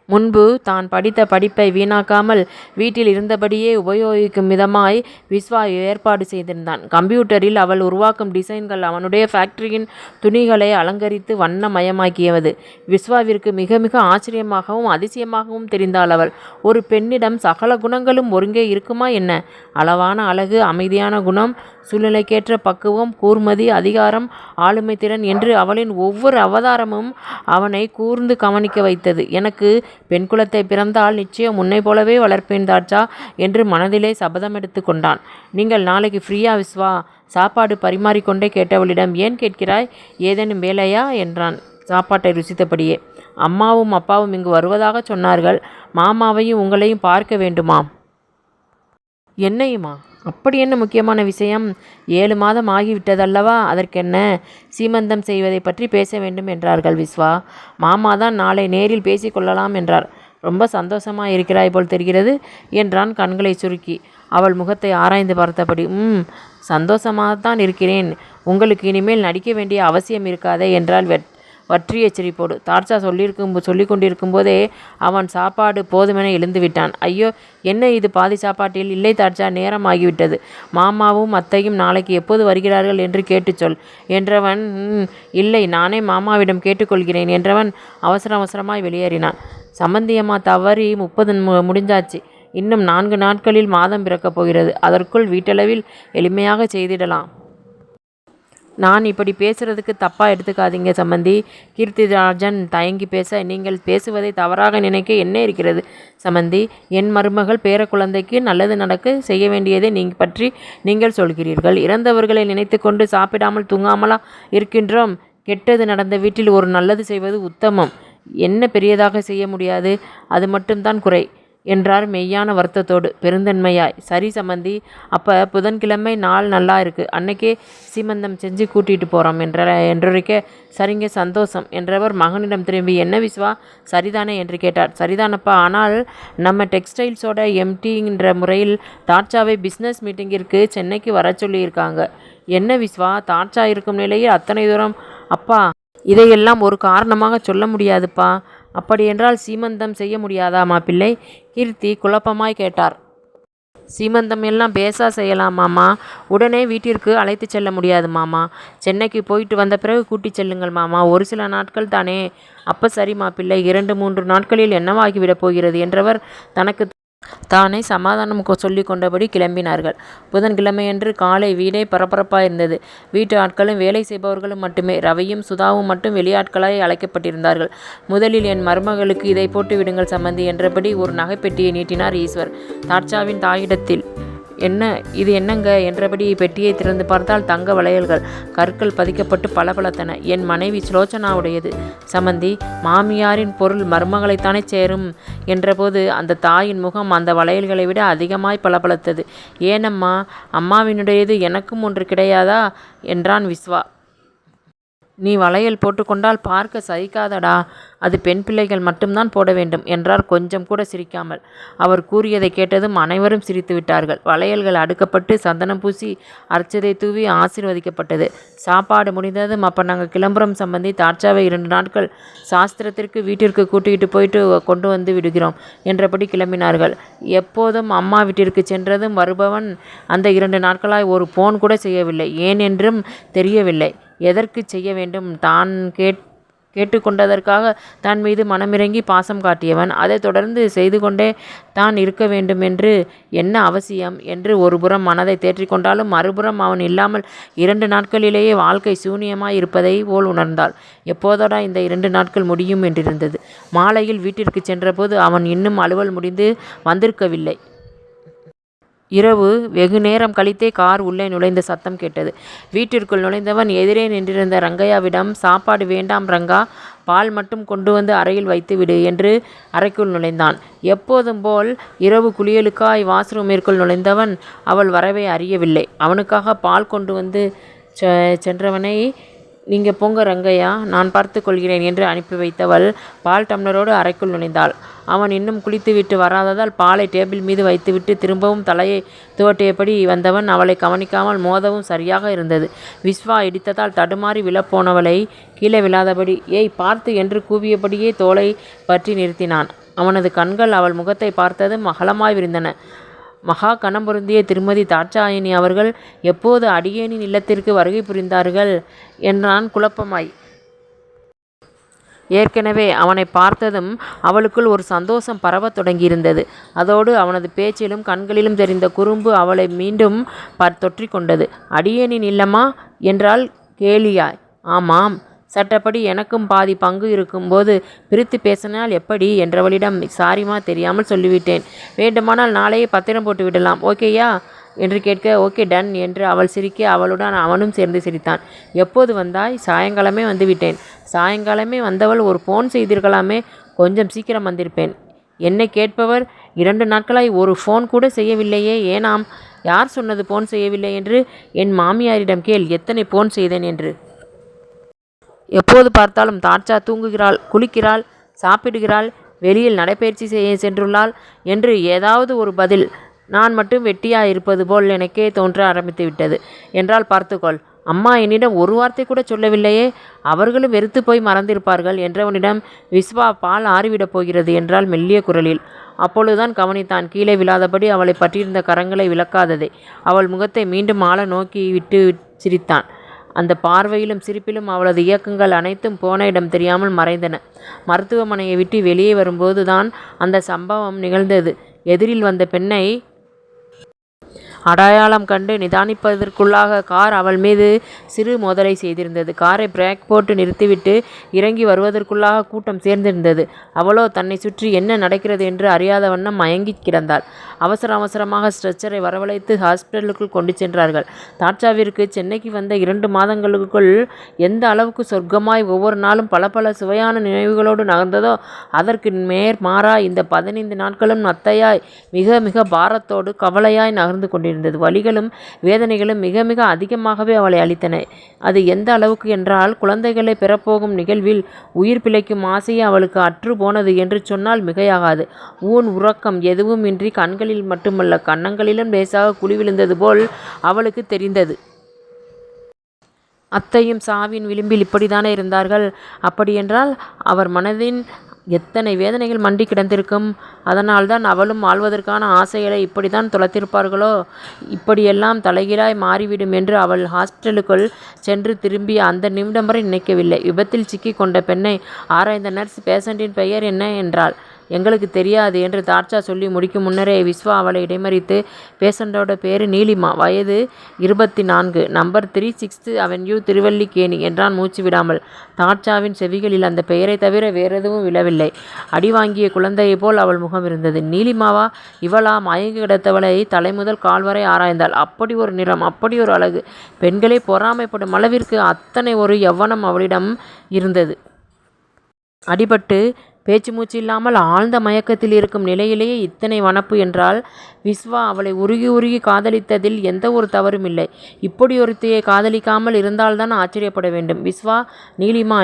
முன்பு தான் படித்த படிப்பை வீணாக்காமல் வீட்டில் இருந்தபடியே உபயோகிக்கும் விதமாய் விஸ்வா ஏற்பாடு செய்திருந்தான். கம்ப்யூட்டரில் அவள் உருவாக்கும் டிசைன்கள் அவனுடைய ஃபேக்டரியின் துணிகளை அலங்கரித்து வண்ணமயமாக்கியது. விஸ்வாவிற்கு மிக மிக ஆச்சரியமாகவும் அதிசயமாகவும் தெரிந்தாள் அவள். ஒரு பெண்ணிடம் சகல குணங்களும் ஒருங்கே இருக்குமா என்ன? அளவான அழகு, அமைதியான குணம், சூழ்நிலைக்கேற்ற பக்குவம், கூர்மதி, அதிகாரம், ஆளுமை திறன் என்று அவளின் ஒவ்வொரு அவதாரமும் அவனை கூர்ந்து கவனிக்க வைத்தது. எனக்கு பெண் குலத்தை பிறந்தால் நிச்சயம் உன்னை போலவே வளர்ப்பேன் தாட்சா என்று மனதிலே சபதம் எடுத்து கொண்டான். நீங்கள் நாளைக்கு ஃப்ரீயா விஸ்வா? சாப்பாடு பரிமாறிக்கொண்டே கேட்டவளிடம், ஏன் கேட்கிறாய், ஏதேனும் வேலையா என்றான் சாப்பாட்டை ருசித்தபடியே. அம்மாவும் அப்பாவும் இங்கு வருவதாக சொன்னார்கள். மாமாவையும் உங்களையும் பார்க்க வேண்டுமாம். என்னையுமா? அப்படி என்ன முக்கியமான விஷயம்? 7 மாதம் ஆகிவிட்டதல்லவா, அதற்கென்ன? சீமந்தம் செய்வதை பற்றி பேச வேண்டும் என்றார்கள் விஸ்வா. மாமா தான் நாளை நேரில் பேசிக்கொள்ளலாம் என்றார். ரொம்ப சந்தோஷமாக இருக்கிறாய் போல் தெரிகிறது என்றான் கண்களை சுருக்கி அவள் முகத்தை ஆராய்ந்து பார்த்தபடி. சந்தோஷமாகத்தான் இருக்கிறேன். உங்களுக்கு இனிமேல் நடிக்க வேண்டிய அவசியம் இருக்காதே என்றாள் வற்றிய சிரிப்போடு. தாட்சா சொல்லி கொண்டிருக்கும் போதே அவன் சாப்பாடு போதுமென எழுந்து விட்டான். ஐயோ, என்ன இது பாதி சாப்பாட்டில்? இல்லை தாட்சா, நேரம் ஆகிவிட்டது. மாமாவும் அத்தையும் நாளைக்கு எப்போது வருகிறார்கள் என்று கேட்டு சொல் என்றவன், இல்லை, நானே மாமாவிடம் கேட்டுக்கொள்கிறேன் என்றவன் அவசரமாய் வெளியேறினான். சம்பந்தியம்மா தவறி 30 முடிஞ்சாச்சு. இன்னும் 4 நாட்களில் மாதம் பிறக்கப் போகிறது. அதற்குள் வீட்டளவில் எளிமையாக செய்திடலாம். நான் இப்படி பேசுறதுக்கு தப்பாக எடுத்துக்காதீங்க சம்பந்தி. கீர்த்திராஜன் தயங்கி பேச, நீங்கள் பேசுவதை தவறாக நினைக்க என்ன இருக்கிறது சம்பந்தி? என் மருமகள் பேர குழந்தைக்கு நல்லது நடக்க செய்ய வேண்டியதை பற்றி நீங்கள் சொல்கிறீர்கள். இறந்தவர்களை நினைத்து கொண்டு சாப்பிடாமல் தூங்காமலா இருக்கின்றோம்? கெட்டது நடந்த வீட்டில் ஒரு நல்லது செய்வது உத்தமம். என்ன பெரியதாக செய்ய முடியாது? அது மட்டும்தான் குறை என்றார் மெய்யான வருத்தத்தோடு, பெருந்தன்மையாய். சரி சம்பந்தி, அப்போ புதன்கிழமை நாள் நல்லா இருக்கு, அன்னைக்கே சீமந்தம் செஞ்சு கூட்டிகிட்டு போகிறோம் என்றொருக்க, சரிங்க, சந்தோஷம் என்றவர் மகனிடம் திரும்பி, என்ன விஸ்வா, சரிதானே என்று கேட்டார். சரிதானப்பா, ஆனால் நம்ம டெக்ஸ்டைல்ஸோட எம்டிங்கிற முறையில் தாட்சாவை பிஸ்னஸ் மீட்டிங்கிற்கு சென்னைக்கு வர சொல்லியிருக்காங்க. என்ன விஸ்வா, தாட்சா இருக்கும் நிலையில் அத்தனை தூரம்? அப்பா, இதையெல்லாம் ஒரு காரணமாக சொல்ல முடியாதுப்பா. அப்படியென்றால் சீமந்தம் செய்ய முடியாதா மாப்பிள்ளை? கீர்த்தி குழப்பமாய் கேட்டார். சீமந்தம் எல்லாம் பேசா செய்யலாம் மாமா. உடனே வீட்டிற்கு அழைத்து செல்ல முடியாது மாமா. சென்னைக்கு போயிட்டு வந்த பிறகு கூட்டி செல்லுங்கள் மாமா. ஒரு சில நாட்கள் தானே. அப்போ சரி மாப்பிள்ளை, 2-3 நாட்களில் என்னவாகிவிடப் போகிறது என்றவர் தனக்கு தானே சமாதானம் சொல்லி கொண்டபடி கிளம்பினார்கள். புதன்கிழமையன்று காலை வீடே பரபரப்பாயிருந்தது. வீட்டு ஆட்களும் வேலை செய்பவர்களும் மட்டுமே. ரவியும் சுதாவும் மட்டும் வெளியாட்களாய் அழைக்கப்பட்டிருந்தார்கள். முதலில் என் மருமகளுக்கு இதை போட்டு விடுங்கள் சம்பந்தி என்றபடி ஒரு நகைப்பெட்டியை நீட்டினார் ஈஸ்வர் தாட்சாவின் தாயிடத்தில். இது என்னங்க என்றபடி பெட்டியை திறந்து பார்த்தால் தங்க வளையல்கள், கற்கள் பதிக்கப்பட்டு பளபளத்தன. என் மனைவி சுலோச்சனாவுடையது சம்பந்தி. மாமியாரின் பொருள் மருமகளைத்தானே சேரும் என்றபோது அந்த தாயின் முகம் அந்த வளையல்களை விட அதிகமாய் பளபளத்தது. ஏனம்மா, அம்மாவினுடையது எனக்கும் ஒன்று கிடையாதா என்றான் விஸ்வா. நீ வளையல் போட்டுக்கொண்டால் பார்க்க சகிக்காதடா. அது பெண் பிள்ளைகள் மட்டும்தான் போட வேண்டும் என்றார் கொஞ்சம் கூட சிரிக்காமல். அவர் கூறியதை கேட்டதும் அனைவரும் சிரித்து விட்டார்கள். வளையல்கள் அடுக்கப்பட்டு சந்தனம் பூசி அர்ச்சதை தூவி ஆசீர்வதிக்கப்பட்டது. சாப்பாடு முடிந்ததும், அப்போ நாங்கள் கிளம்புறோம் சம்பந்தி. தாட்சாவை 2 நாட்கள் சாஸ்திரத்திற்கு வீட்டிற்கு கூட்டிகிட்டு போயிட்டு கொண்டு வந்து விடுகிறோம் என்றபடி கிளம்பினார்கள். எப்போதும் அம்மா வீட்டிற்கு சென்றதும் வருபவன் அந்த 2 நாட்களாய் ஒரு போன் கூட செய்யவில்லை. ஏன் என்றும் தெரியவில்லை. எதற்கு செய்ய வேண்டும்? தான் கேட்டுக்கொண்டதற்காக தன் மீது மனமிறங்கி பாசம் காட்டியவன் அதைத் தொடர்ந்து செய்து கொண்டே தான் இருக்க வேண்டுமென்று என்ன அவசியம் என்று ஒருபுறம் மனதை தேற்றிக்கொண்டாலும் மறுபுறம் அவன் இல்லாமல் 2 நாட்களிலேயே வாழ்க்கை சூனியமாய் இருப்பதை போல் உணர்ந்தாள். எப்போதோடா இந்த 2 நாட்கள் முடியும் என்றிருந்தது. மாலையில் வீட்டிற்கு சென்றபோது அவன் இன்னும் அலுவல் முடிந்து வந்திருக்கவில்லை. இரவு வெகு நேரம் கழித்தே கார் உள்ளே நுழைந்த சத்தம் கேட்டது. வீட்டிற்குள் நுழைந்தவன் எதிரே நின்றிருந்த ரங்கையாவிடம், சாப்பாடு வேண்டாம் ரங்கா, பால் மட்டும் கொண்டு வந்து அறையில் வைத்துவிடு என்று அறைக்குள் நுழைந்தான். எப்போதும் போல் இரவு குளியலுக்காய் வாஷ்ரூமிற்குள் நுழைந்தவன் அவள் வரவை அறியவில்லை. அவனுக்காக பால் கொண்டு வந்து சென்றவனை, நீங்கள் போங்க ரங்கையா, நான் பார்த்து கொள்கிறேன் என்று அனுப்பி வைத்தவள் பால் டம்ளரோடு அறைக்குள் நுழைந்தாள். அவன் இன்னும் குளித்துவிட்டு வராததால் பாலை டேபிள் மீது வைத்துவிட்டு திரும்பவும் தலையை துவட்டியபடி வந்தவன் அவளை கவனிக்காமல் மோதவும் சரியாக இருந்தது. விஸ்வா இடித்ததால் தடுமாறி விழப்போனவளை கீழே விழாதபடி ஏய் பார்த்து என்று கூவியபடியே தோளை பற்றி நிறுத்தினான். அவனது கண்கள் அவள் முகத்தை பார்த்ததும் அகலமாய் விரிந்தன. மகா கணம் பொருந்திய திருமதி தாட்சாயினி அவர்கள் எப்போது அடியேனின் இல்லத்திற்கு வருகை புரிந்தார்கள் என்றான் குழப்பமாய். ஏற்கனவே அவனை பார்த்ததும் அவளுக்குள் ஒரு சந்தோஷம் பரவத் தொடங்கியிருந்தது. அதோடு அவனது பேச்சிலும் கண்களிலும் தெரிந்த குறும்பு அவளை மீண்டும் தொற்றிக் கொண்டது. அடியேனின் இல்லமா என்றால் கேலியாய். ஆமாம், சட்டப்படி எனக்கும் பாதி பங்கு இருக்கும்போது பிரித்து பேசினால் எப்படி என்றவளிடம், சாரிமா தெரியாமல் சொல்லிவிட்டேன், வேண்டுமானால் நாளையே பத்திரம் போட்டு விடலாம், ஓகேயா என்று கேட்க, ஓகே டன் என்று அவள் சிரிக்க அவளுடன் அவனும் சேர்ந்து சிரித்தான். எப்போது வந்தாய்? சாயங்காலமே வந்துவிட்டேன். சாயங்காலமே வந்தவள் ஒரு ஃபோன் செய்திருக்கலாமே, கொஞ்சம் சீக்கிரம் வந்திருப்பேன். என்னை கேட்பவர் 2 நாட்களாய் ஒரு ஃபோன் கூட செய்யவில்லையே, ஏனாம்? யார் சொன்னது ஃபோன் செய்யவில்லை என்று? என் மாமியாரிடம் கேள் எத்தனை ஃபோன் செய்தேன் என்று. எப்போது பார்த்தாலும் தாட்சா தூங்குகிறாள், குளிக்கிறாள், சாப்பிடுகிறாள், வெளியில் நடைபயிற்சி செய்ய சென்றுள்ளாள் என்று ஏதாவது ஒரு பதில். நான் மட்டும் வெட்டியாக இருப்பது போல் எனக்கே தோன்ற ஆரம்பித்து விட்டது என்றால் பார்த்துக்கொள். அம்மா என்னிடம் ஒரு வார்த்தை கூட சொல்லவில்லையே, அவர்களும் வெறுத்து போய் மறந்திருப்பார்கள் என்றவனிடம், விஸ்வா பால் ஆறிவிடப் போகிறது என்றால் மெல்லிய குரலில். அப்பொழுதுதான் கவனித்தான் கீழே விழாதபடி அவளை பற்றியிருந்த கரங்களை விலக்காததை. அவள் முகத்தை மீண்டும் ஆள நோக்கி விட்டு சிரித்தான். அந்த பார்வையிலும் சிரிப்பிலும் அவளது இயக்கங்கள் அனைத்தும் போன இடம் தெரியாமல் மறைந்தன. மருத்துவமனையை விட்டு வெளியே வரும்போது தான் அந்த சம்பவம் நிகழ்ந்தது. எதிரில் வந்த பெண்ணை அடையாளம் கண்டு நிதானிப்பதற்குள்ளாக கார் அவள் மீது சிறு மோதலை செய்திருந்தது. காரை பிரேக் போட்டு நிறுத்திவிட்டு இறங்கி வருவதற்குள்ளாக கூட்டம் சேர்ந்திருந்தது. அவளோ தன்னை சுற்றி என்ன நடக்கிறது என்று அறியாத வண்ணம் மயங்கி கிடந்தாள். அவசரமாக ஸ்ட்ரெச்சரை வரவழைத்து ஹாஸ்பிட்டலுக்குள் கொண்டு சென்றார்கள். தாட்சாவிற்கு சென்னைக்கு வந்த 2 மாதங்களுக்குள் எந்த அளவுக்கு சொர்க்கமாய் ஒவ்வொரு நாளும் பல சுவையான நினைவுகளோடு நகர்ந்ததோ அதற்கு மாறா இந்த 15 நாட்களும் நத்தையாய் மிக பாரத்தோடு கவலையாய் நகர்ந்து கொண்டிருந்தது. வலிகளும் வேதனைகளும் மிக அதிகமாகவே அவளை அளித்தன. அது எந்த அளவுக்கு என்றால், குழந்தைகளை பெறப்போகும் நிகழ்வில் உயிர் பிழைக்கும் ஆசையே அவளுக்கு அற்று போனது என்று சொன்னால் மிகையாகாது. ஊன் உறக்கம் எதுவும் இன்றி கண்களில் மட்டுமல்ல கன்னங்களிலும் லேசாக குழி விழுந்தது போல் அவளுக்கு தெரிந்தது. அத்தையும் சாவின் விளிம்பில் இப்படித்தானே இருந்தார்கள். அப்படியென்றால் அவர் மனதின் எத்தனை வேதனைகள் மண்டி கிடந்திருக்கும். அதனால்தான் அவளும் வாழ்வதற்கான ஆசைகளை இப்படித்தான் தொலைத்திருப்பார்களோ. இப்படியெல்லாம் தலைகீழாய் மாறிவிடும் என்று அவள் ஹாஸ்பிட்டலுக்குள் சென்று திரும்பிய அந்த நிமிடம் வரை நினைக்கவில்லை. விபத்தில் சிக்கி கொண்ட பெண்ணை ஆராய்ந்த நர்ஸ், பேஷண்டின் பெயர் என்ன என்றாள். எங்களுக்கு தெரியாது என்று தாட்சா சொல்லி முடிக்கும் முன்னரே விஸ்வா அவளை இடைமறித்து, பேஷண்டோட பேரு நீலிமா, வயது 24, நம்பர் 3 6th அவென்யூ, திருவல்லிக்கேணி என்றான் மூச்சு விடாமல். தாட்சாவின் செவிகளில் அந்த பெயரை தவிர வேறெதுவும் விழவில்லை. அடி வாங்கிய குழந்தையை போல் அவள் முகம் இருந்தது. நீலிமாவா? இவளா? மயங்கி கிடத்தவளை தலைமுதல் கால்வரை ஆராய்ந்தாள். அப்படி ஒரு நிறம், அப்படி ஒரு அழகு, பெண்களை பொறாமைப்படும் அளவிற்கு அத்தனை ஒரு யௌவனம் அவளிடம் இருந்தது. அடிபட்டு பேச்சு மூச்சு இல்லாமல் ஆழ்ந்த மயக்கத்தில் இருக்கும் நிலையிலேயே இத்தனை வனப்பு என்றால், விஸ்வா அவளை உருகி காதலித்ததில் எந்த ஒரு தவறும் இல்லை. இப்படி ஒருத்தியை காதலிக்காமல் இருந்தால்தான் ஆச்சரியப்பட வேண்டும். விஸ்வா நீலிமா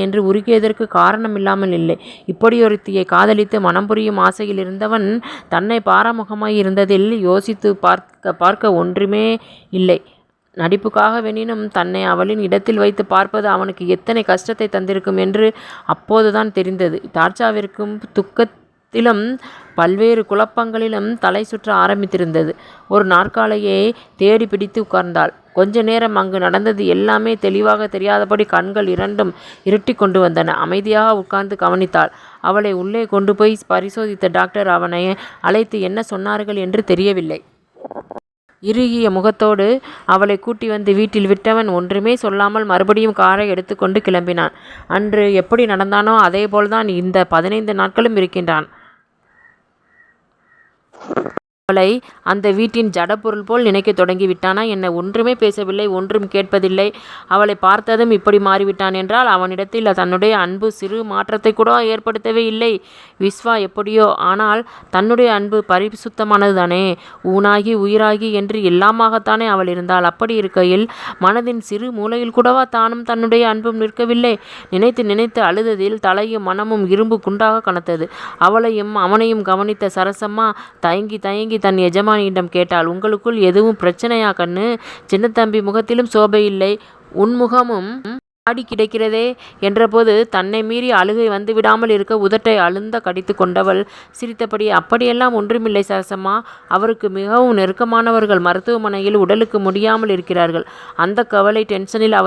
என்று உருகியதற்கு காரணம் இல்லாமல் இல்லை. இப்படியொருத்தியை காதலித்து மனம் புரியும் ஆசையில் இருந்தவன் தன்னை பாராமுகமாய் இருந்ததில் யோசித்து பார்க்க ஒன்றுமே இல்லை. நடிப்புக்காக வெனினும் தன்னை அவளின் இடத்தில் வைத்து பார்ப்பது அவனுக்கு எத்தனை கஷ்டத்தை தந்திருக்கும் என்று அப்போதுதான் தெரிந்தது. தாட்சாவிற்கும் துக்கத்திலும் பல்வேறு குழப்பங்களிலும் தலை சுற்ற ஆரம்பித்திருந்தது. ஒரு நாற்காலியை தேடி பிடித்து உட்கார்ந்தாள். கொஞ்ச நேரம் அங்கு நடந்தது எல்லாமே தெளிவாக தெரியாதபடி கண்கள் இரண்டும் இருட்டி கொண்டு வந்தன. அமைதியாக உட்கார்ந்து கவனித்தாள். அவளை உள்ளே கொண்டு போய் பரிசோதித்த டாக்டர் அவனை அழைத்து என்ன சொன்னார்கள் என்று தெரியவில்லை. இறுகிய முகத்தோடு அவளை கூட்டி வந்து வீட்டில் விட்டவன் ஒன்றுமே சொல்லாமல் மறுபடியும் காரை எடுத்துக்கொண்டு கிளம்பினான். அன்று எப்படி நடந்தானோ அதேபோல்தான் இந்த 15 நாட்களும் இருக்கின்றான். அவளை அந்த வீட்டின் ஜடப்பொருள் போல் நினைக்க தொடங்கி விட்டானா என்ன? ஒன்றுமே பேசவில்லை, ஒன்றும் கேட்பதில்லை. அவளை பார்த்ததும் இப்படி மாறிவிட்டான் என்றால் அவனிடத்தில் தன்னுடைய அன்பு சிறு மாற்றத்தை கூட ஏற்படுத்தவே இல்லை. விஸ்வா எப்படியோ, ஆனால் தன்னுடைய அன்பு பரிசுத்தமானது தானே. ஊனாகி உயிராகி என்று எல்லாமாகத்தானே அவள் இருந்தாள். அப்படி இருக்கையில் மனதின் சிறு மூலையில் கூடவா தானும் தன்னுடைய அன்பும் நிற்கவில்லை? நினைத்து நினைத்து அழுததில் தலையும் மனமும் இரும்பு குண்டாக கனத்தது. அவளையும் அவனையும் கவனித்த சரசம்மா தயங்கி தயங்கி தன் எஜமானியிடம் கேட்டாள், உங்களுக்குள் எதுவும் பிரச்சனையா கண்ணு? சின்னத்தம்பி முகத்திலும் சோபையில்லை, உன்முகமும் ஆடி கிடக்கிறதே என்றபோது தன்னை மீறி அழுகை வந்து விடாமல் இருக்க உதட்டை அழுந்த கடித்து கொண்டவள் சிரித்தபடி, அப்படியெல்லாம் ஒன்றுமில்லை சரசம்மா. அவருக்கு மிகவும் நெருக்கமானவர்கள் மருத்துவமனையில் உடலுக்கு முடியாமல் இருக்கிறார்கள். அந்த கவலை டென்ஷனில்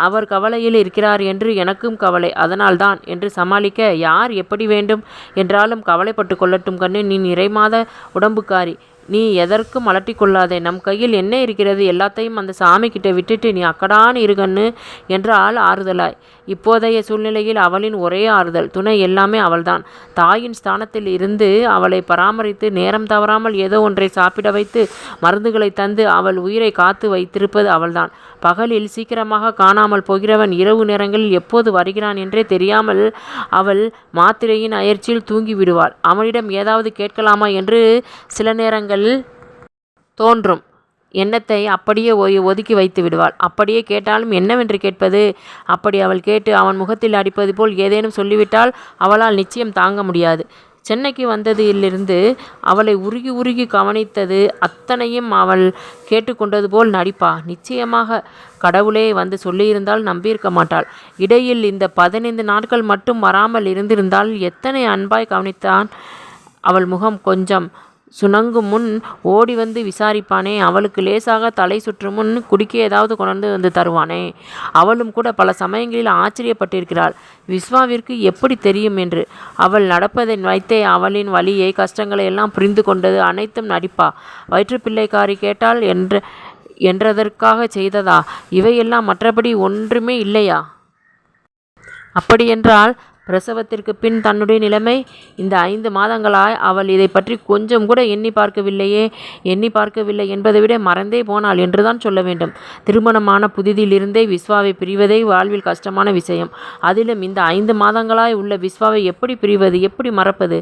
அவர் கவலையில் இருக்கிறார் என்று எனக்கும் கவலை, அதனால்தான் என்று சமாளிக்க, யார் எப்படி வேண்டும் என்றாலும் கவலைப்பட்டு கொள்ளட்டும் கண்ணு, நீ நிறைமாத உடம்புக்காரி, நீ எதற்கும் அலட்டிக்கொள்ளாதே. நம் கையில் என்ன இருக்கிறது? எல்லாத்தையும் அந்த சாமி கிட்ட விட்டுட்டு நீ அக்கடான்னு இருகன்னு என்றால் ஆறுதலாய். இப்போதைய சூழ்நிலையில் அவளின் ஒரே ஆறுதல் துணை எல்லாமே அவள்தான். தாயின் ஸ்தானத்தில் இருந்து அவளை பராமரித்து நேரம் தவறாமல் ஏதோ ஒன்றை சாப்பிட வைத்து மருந்துகளை தந்து அவள் உயிரை காத்து வைத்திருப்பது அவள்தான். பகலில் சீக்கிரமாக காணாமல் போகிறவன் இரவு நேரங்களில் எப்போது வருகிறான் என்றே தெரியாமல் அவள் மாத்திரையின் அயற்சியில் தூங்கி விடுவாள். அவனிடம் ஏதாவது கேட்கலாமா என்று சில நேரங்கள் தோன்றும் எண்ணத்தை அப்படியே ஒதுக்கி வைத்து விடுவாள். அப்படியே கேட்டாலும் என்னவென்று கேட்பது? அப்படி அவள் கேட்டு அவன் முகத்தில் அடிப்பது போல் ஏதேனும் சொல்லிவிட்டால் அவளால் நிச்சயம் தாங்க முடியாது. சென்னைக்கு வந்ததிலிருந்து அவளை உருகி உருகி கவனித்தது அத்தனையும் அவள் கேட்டுக்கொண்டது போல் நடிப்பா? நிச்சயமாக கடவுளே வந்து சொல்லியிருந்தால் நம்பியிருக்க மாட்டாள். இடையில் இந்த 15 நாட்கள் மட்டும் வராமல் இருந்திருந்தால் எத்தனை அன்பாய் கவனித்தான். அவள் முகம் கொஞ்சம் சுணங்கும் முன் ஓடி வந்து விசாரிப்பானே, அவளுக்கு லேசாக தலை சுற்றும் முன் குடிக்க ஏதாவது கொண்டு வந்து தருவானே. அவளும் கூட பல சமயங்களில் ஆச்சரியப்பட்டிருக்கிறாள், விஸ்வாவிற்கு எப்படி தெரியும் என்று. அவள் நடப்பதை வைத்தே அவளின் வலியை கஷ்டங்களை எல்லாம் புரிந்து கொண்டது அனைத்தும் நடிப்பா? வயிற்றுப்பிள்ளைக்காரி கேட்டாள் என்றதற்காக செய்ததா? இவையெல்லாம் மற்றபடி ஒன்றுமே இல்லையா? அப்படியென்றால் பிரசவத்திற்கு பின் தன்னுடைய நிலைமை? இந்த 5 மாதங்களாய் அவள் இதை பற்றி கொஞ்சம் கூட எண்ணி பார்க்கவில்லை என்பதை விட மறந்தே போனாள் என்றுதான் சொல்ல வேண்டும். திருமணமான புதிதிலிருந்தே விஸ்வாவை பிரிவதே வாழ்வில் கஷ்டமான விஷயம். அதிலும் இந்த 5 மாதங்களாய் உள்ள விஸ்வாவை எப்படி பிரிவது, எப்படி மறப்பது?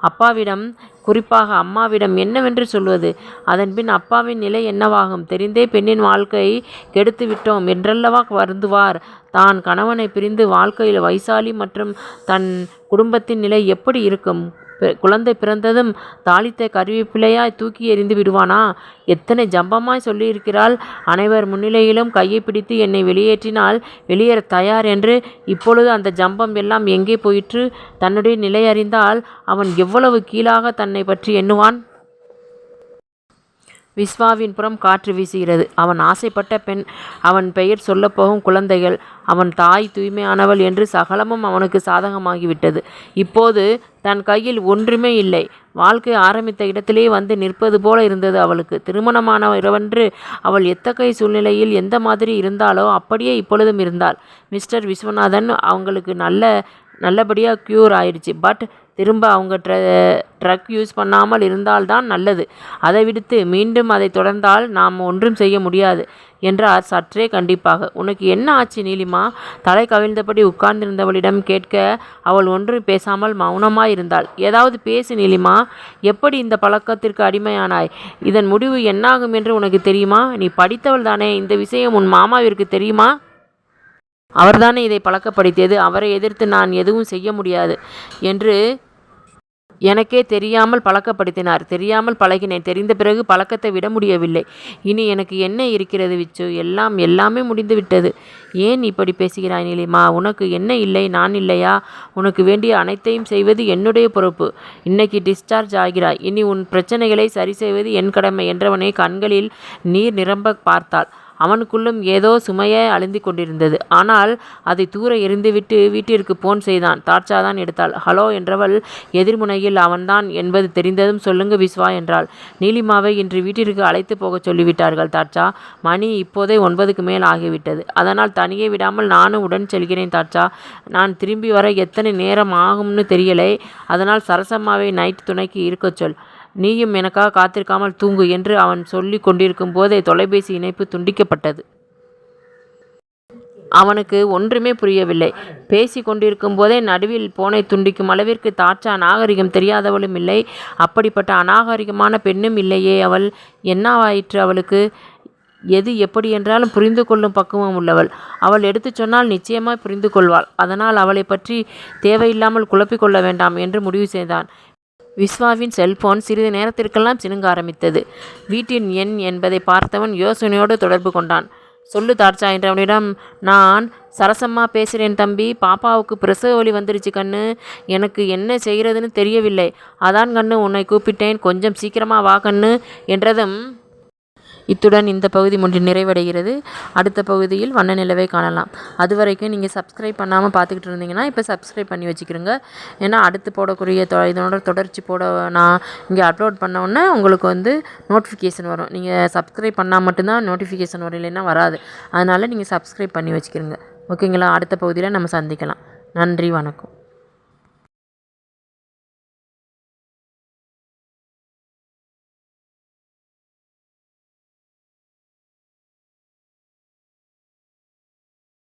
அப்பாவிடம், குறிப்பாக அம்மாவிடம் என்னவென்று சொல்வது? அதன்பின் அப்பாவின் நிலை என்னவாகும்? தெரிந்தே பெண்ணின் வாழ்க்கை கெடுத்து விட்டோம் என்றல்லவா வருந்துவார். தான் கணவனை பிரிந்து வாழ்க்கையில் வைசாலி மற்றும் தன் குடும்பத்தின் நிலை எப்படி இருக்கும்? குழந்தை பிறந்ததும் தாளித்த கருவேப்பிலையாய் தூக்கி எறிந்து விடுவானா? எத்தனை ஜம்பமாய் சொல்லியிருக்கிறாள். அனைவர் முன்னிலையிலும் கையை பிடித்து என்னை வெளியேற தயார் என்று. இப்பொழுது அந்த ஜம்பம் எல்லாம் எங்கே போயிற்று? தன்னுடைய நிலை அறிந்தால் அவன் எவ்வளவு கீழாக தன்னை பற்றி எண்ணுவான். விஸ்வாவின் புறம் காற்று வீசுகிறது. அவன் ஆசைப்பட்ட பெண், அவன் பெயர் சொல்லப்போகும் குழந்தைகள், அவன் தாய் தூய்மையானவள் என்று சகலமும் அவனுக்கு சாதகமாகிவிட்டது. இப்போது தன் கையில் ஒன்றுமே இல்லை. வாழ்க்கை ஆரம்பித்த இடத்திலே வந்து நிற்பது போல இருந்தது அவளுக்கு. திருமணமான இரவன்று அவள் எத்தகைய சூழ்நிலையில் எந்த மாதிரி இருந்தாலோ அப்படியே இப்பொழுதும் இருந்தாள். மிஸ்டர் விஸ்வநாதன் அவங்களுக்கு நல்லபடியாக க்யூர் ஆயிடுச்சு. பட் திரும்ப அவங்க ட்ரக் யூஸ் பண்ணாமல் இருந்தால்தான் நல்லது. அதை விடுத்து மீண்டும் அதை தொடர்ந்தால் நாம் ஒன்றும் செய்ய முடியாது என்றார் சற்றே கண்டிப்பாக. உனக்கு என்ன ஆச்சு நீலிமா? தலை கவிழ்ந்தபடி உட்கார்ந்திருந்தவளிடம் கேட்க அவள் ஒன்றும் பேசாமல் மௌனமாயிருந்தாள். ஏதாவது பேசு நீலிமா. எப்படி இந்த பழக்கத்திற்கு அடிமையானாய்? இதன் முடிவு என்னாகும் என்று உனக்கு தெரியுமா? நீ படித்தவள் தானே. இந்த விஷயம் உன் மாமாவிற்கு தெரியுமா? அவர்தானே இதை பழக்கப்படுத்தியது. அவரை எதிர்த்து நான் எதுவும் செய்ய முடியாது என்று எனக்கே தெரியாமல் பழக்கப்படுத்தினார். தெரியாமல் பழகினேன். தெரிந்த பிறகு பழக்கத்தை விட முடியவில்லை. இனி எனக்கு என்ன இருக்கிறது விச்சு? எல்லாமே முடிந்து விட்டது. ஏன் இப்படி பேசுகிறாய் நீலிமா? உனக்கு என்ன இல்லை? நான் இல்லையா? உனக்கு வேண்டிய அனைத்தையும் செய்வது என்னுடைய பொறுப்பு. இன்னைக்கு டிஸ்சார்ஜ் ஆகிறாய். இனி உன் பிரச்சனைகளை சரி செய்வது என் கடமை என்றவனை கண்களில் நீர் நிரம்ப பார்த்தாள். அவனுக்குள்ளும் ஏதோ சுமையே அழுந்தி கொண்டிருந்தது. ஆனால் அதை தூர எறிந்துவிட்டு வீட்டிற்கு போன் செய்தான். தாட்சாதான் எடுத்தாள். ஹலோ என்றவள் எதிர்முனையில் அவன்தான் என்பது தெரிந்ததும் சொல்லுங்க விஸ்வா என்றாள். நீலிமாவை இன்று வீட்டிற்கு அழைத்து போகச் சொல்லிவிட்டார்கள் தாட்சா. மணி இப்போதே 9க்கு மேல் ஆகிவிட்டது. அதனால் தனியே விடாமல் நானும் உடன் செல்கிறேன் தாட்சா. நான் திரும்பி வர எத்தனை நேரம் ஆகும்னு தெரியலை. அதனால் சரசம்மாவை நைட் துணைக்கு இருக்கச் சொல். நீயும் எனக்காக காத்திருக்காமல் தூங்கு என்று அவன் சொல்லி கொண்டிருக்கும் போதே தொலைபேசி இணைப்பு துண்டிக்கப்பட்டது. அவனுக்கு ஒன்றுமே புரியவில்லை. பேசி கொண்டிருக்கும் போதே நடுவில் போனை துண்டிக்கும் அளவிற்கு தாட்சா நாகரிகம் தெரியாதவளும் இல்லை. அப்படிப்பட்ட அநாகரிகமான பெண்ணும் இல்லையே அவள். என்னவாயிற்று அவளுக்கு? எது எப்படி என்றாலும் புரிந்து கொள்ளும் பக்குவம் உள்ளவள். அவள் எடுத்துச் சொன்னால் நிச்சயமாய் புரிந்து கொள்வாள். அதனால் அவளை பற்றி தேவையில்லாமல் குழப்பிக்கொள்ள வேண்டாம் என்று முடிவு செய்தான். விஸ்வாவின் செல்போன் சிறிது நேரத்திற்கெல்லாம் சினுங்க ஆரம்பித்தது. வீட்டின் எண் என்பதை பார்த்தவன் யோசனையோடு தொடர்பு கொண்டான். சொல்லு தாட்சா என்றவனிடம், நான் சரசம்மா பேசுகிறேன் தம்பி. பாப்பாவுக்கு பிரசவ வலி வந்துருச்சு கண்ணு. எனக்கு என்ன செய்கிறதுன்னு தெரியவில்லை. அதான் கண்ணு உன்னை கூப்பிட்டேன். கொஞ்சம் சீக்கிரமாக வா கண்ணு என்றதும் இத்துடன் இந்த பகுதி நிறைவடைகிறது. அடுத்த பகுதியில் வண்ண நிலவை காணலாம். அது வரைக்கும் நீங்கள் சப்ஸ்கிரைப் பண்ணாமல் பார்த்துக்கிட்டு இருந்தீங்கன்னா இப்போ சப்ஸ்கிரைப் பண்ணி வச்சுக்கிறோங்க. ஏன்னா அடுத்து போடக்கூடிய இதனோட தொடர்ச்சி நான் இங்கே அப்லோட் பண்ணோன்னே உங்களுக்கு நோட்டிஃபிகேஷன் வரும். நீங்கள் சப்ஸ்கிரைப் பண்ணால் மட்டும்தான் நோட்டிஃபிகேஷன் வரும், இல்லைன்னா வராது. அதனால் நீங்கள் சப்ஸ்கிரைப் பண்ணி வச்சுக்கிறோங்க. ஓகேங்களா? அடுத்த பகுதியில் நம்ம சந்திக்கலாம். நன்றி, வணக்கம்.